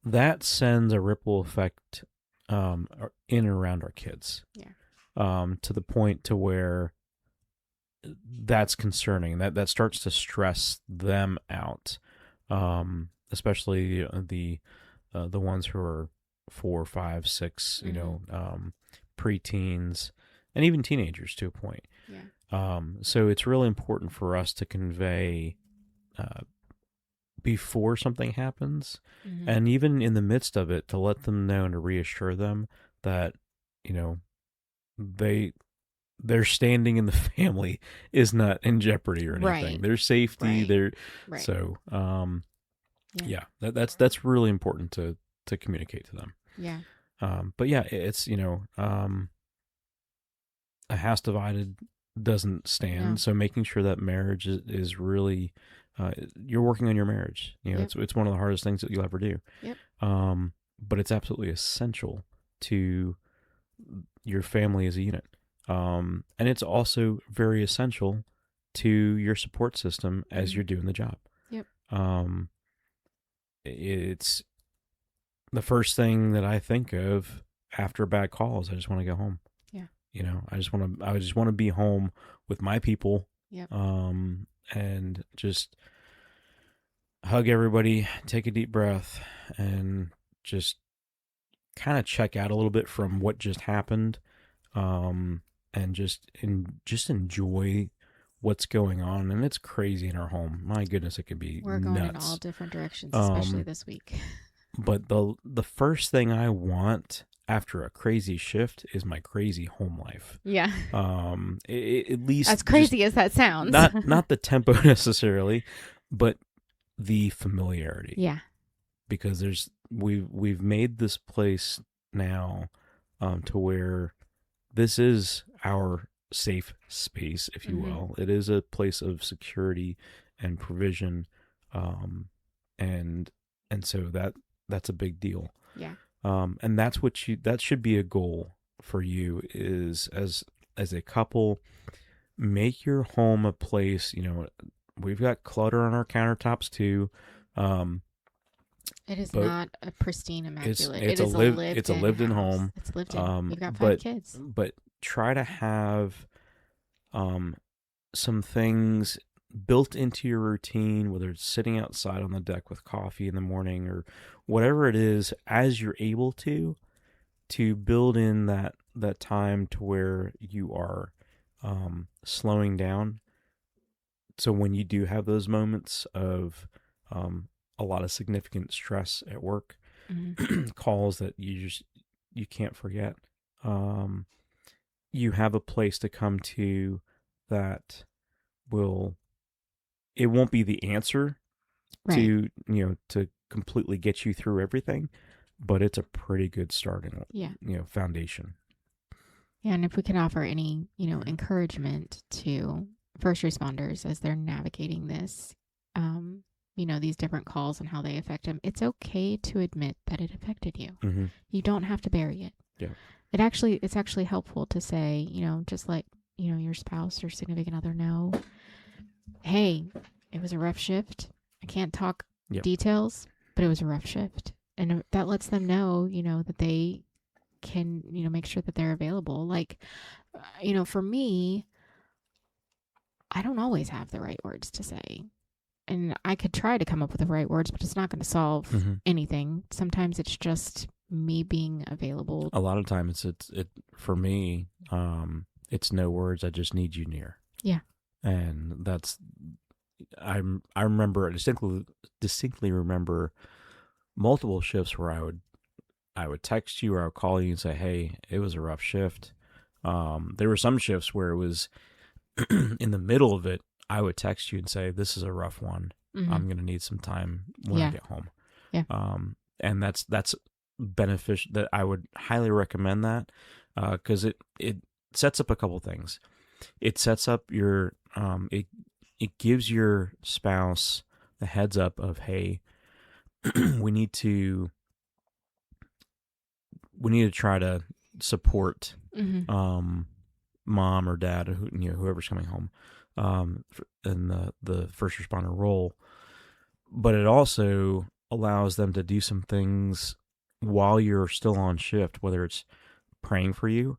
That sends a ripple effect in and around our kids, Yeah. to the point to where that's concerning. That starts to stress them out, especially the ones who are 4, 5, 6, Mm-hmm. preteens, and even teenagers to a point. Yeah. So it's really important for us to convey uh, before something happens, Mm-hmm. and even in the midst of it, to let them know and to reassure them that you know they their standing in the family is not in jeopardy or anything. Right. Their safety, Right. their Right. so Yeah. yeah, that's really important to communicate to them. Yeah. But yeah, it's a house divided doesn't stand. No. So making sure that marriage is really you're working on your marriage. Yep. It's one of the hardest things that you'll ever do. Yep. But it's absolutely essential to your family as a unit. And it's also very essential to your support system as Mm-hmm. you're doing the job. Yep. Um, it's the first thing that I think of after a bad call is I just want to go home. Yeah. I just want to be home with my people, Yep. and just hug everybody, take a deep breath, and just kind of check out a little bit from what just happened, and just enjoy what's going on. And it's crazy in our home. My goodness, it can be We're going in all nuts. different directions, especially Um, this week. but the first thing I want after a crazy shift is my crazy home life. Yeah. At least As just crazy as that sounds. not the tempo necessarily, but the familiarity. Yeah. Because we've made this place now, to where this is our safe space, if you Mm-hmm. will. It is a place of security and provision, um, and so that's a big deal. Yeah. And that should be a goal for you, is as a couple, make your home a place. We've got clutter on our countertops too. Um, It is But not a pristine, it's immaculate. It it's a is a live it's lived a in lived in house. home. It's lived in. We've got five But kids. try to have um some things built into your routine, whether it's sitting outside on the deck with coffee in the morning or whatever it is, as you're able to build in that time to where you are slowing down. So when you do have those moments of um, a lot of significant stress at work, Mm-hmm. calls that you can't forget, um, you have a place to come to that will it won't be the answer Right. to to completely get you through everything, but it's a pretty good starting Yeah. foundation. Yeah. And if we can offer any, encouragement to first responders as they're navigating this, um, these different calls and how they affect them, it's okay to admit that it affected you. Mm-hmm. You don't have to bury it. Yeah. It's actually helpful to say, just let, your spouse or significant other know, hey, it was a rough shift. I can't talk Yep. details, but it was a rough shift. And that lets them know, that they can, make sure that they're available. Like, for me, I don't always have the right words to say. And I could try to come up with the right words, but it's not going to solve Mm-hmm. anything. Sometimes it's just me being available. A lot of times it for me, it's no words. I just need you near. Yeah. And that's I remember distinctly remember multiple shifts where I would text you or I would call you and say, hey, it was a rough shift. There were some shifts where it was in the middle of it. I would text you and say, this is a rough one. Mm-hmm. I'm gonna need some time when I Yeah. get home. Yeah. And that's beneficial. That I would highly recommend that because it sets up a couple things. It sets up your it gives your spouse the heads up of, hey, we need to try to support Mm-hmm. mom or dad or whoever's coming home in the first responder role. But it also allows them to do some things while you're still on shift, whether it's praying for you,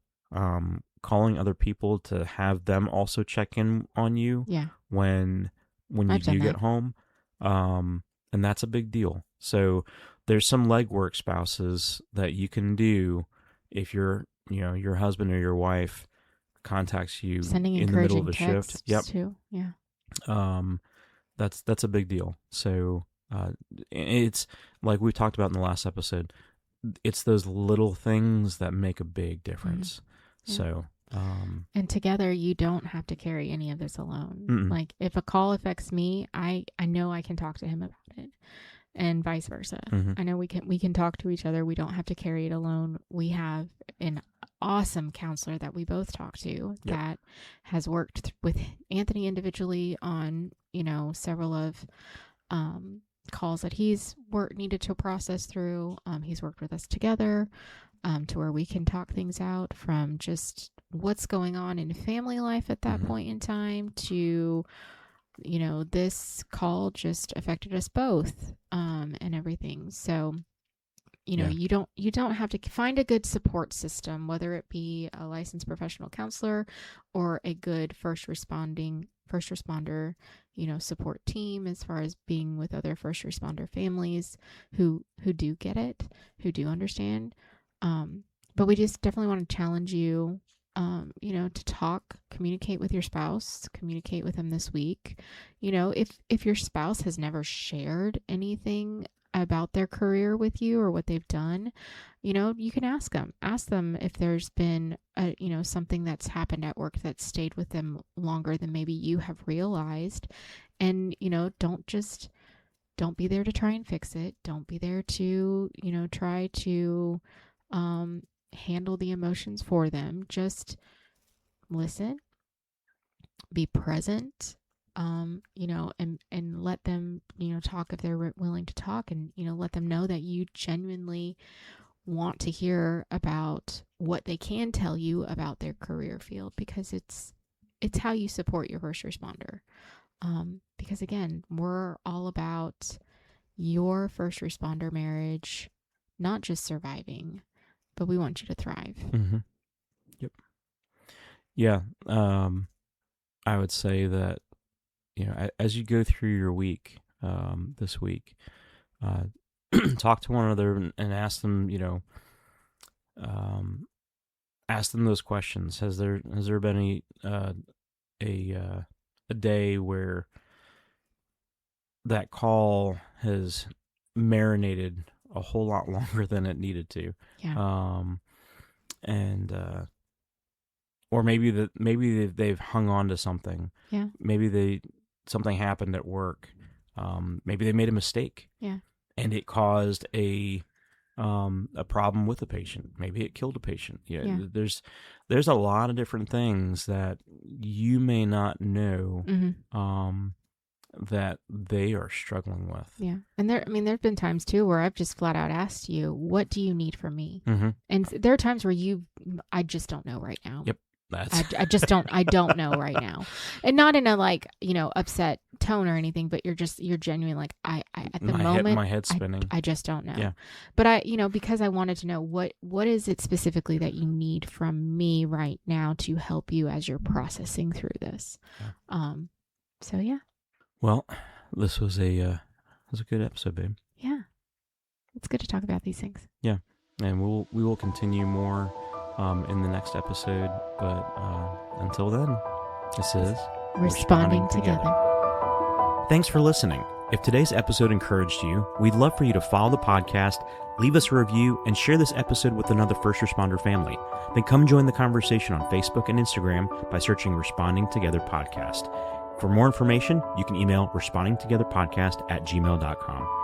calling other people to have them also check in on you Yeah. when you I've done do get that. home, and that's a big deal. So there's some legwork, spouses, that you can do if your husband or your wife contacts you Sending in the middle of encouraging a shift. texts Yep. too. Yeah. Um, that's a big deal. So it's like we talked about in the last episode. It's those little things that make a big Mm-hmm. difference. Yeah. So, And together, you don't have to carry any of this alone. mm-mm. Like, if a call affects me, I know I can talk to him about it, and vice versa. Mm-hmm. I know we can talk to each other. We don't have to carry it alone. We have an awesome counselor that we both talk to Yep. that has worked with Anthony individually on several of calls that he's needed to process through. He's worked with us together to where we can talk things out from just what's going on in family life at that Mm-hmm. point in time to this call just affected us both and everything. So Yeah. you don't have to find a good support system, whether it be a licensed professional counselor or a good first responder support team, as far as being with other first responder families who do get it, who do understand. But we just definitely want to challenge you, to communicate with your spouse, communicate with them this week. If your spouse has never shared anything about their career with you or what they've done, you can ask them if there's been something that's happened at work that stayed with them longer than maybe you have realized. And don't be there to try and fix it. Don't be there to try to handle the emotions for them. Just listen, be present, and let them, talk if they're willing to talk, and, let them know that you genuinely want to hear about what they can tell you about their career field, because it's how you support your first responder. Because again, we're all about your first responder marriage not just surviving, but we want you to thrive. Mm-hmm. Yep. Yeah. I would say that, as you go through your week, this week, talk to one another and ask them, ask them those questions. Has there been a day where that call has marinated a whole lot longer than it needed to? Yeah. And or maybe they've hung on to something. Yeah. Maybe something happened at work. Maybe they made a mistake. Yeah. And it caused a problem with the patient. Maybe it killed a patient. Yeah. There's a lot of different things that you may not know that they are struggling with. Yeah. And there've been times too where I've just flat out asked you, what do you need from me? Mm-hmm. And there are times where I just don't know right now. Yep. I just don't know right now. And not in a upset tone or anything, but you're genuine. Like at the moment, my head's spinning. I just don't know. Yeah. But because I wanted to know what is it specifically that you need from me right now to help you as you're processing through this. Yeah. So yeah. Well, this was a good episode, babe. Yeah. It's good to talk about these things. Yeah. And we will continue more in the next episode. But until then, this is Responding Together. Thanks for listening. If today's episode encouraged you, we'd love for you to follow the podcast, leave us a review, and share this episode with another first responder family. Then come join the conversation on Facebook and Instagram by searching Responding Together Podcast. For more information, you can email respondingtogetherpodcast@gmail.com.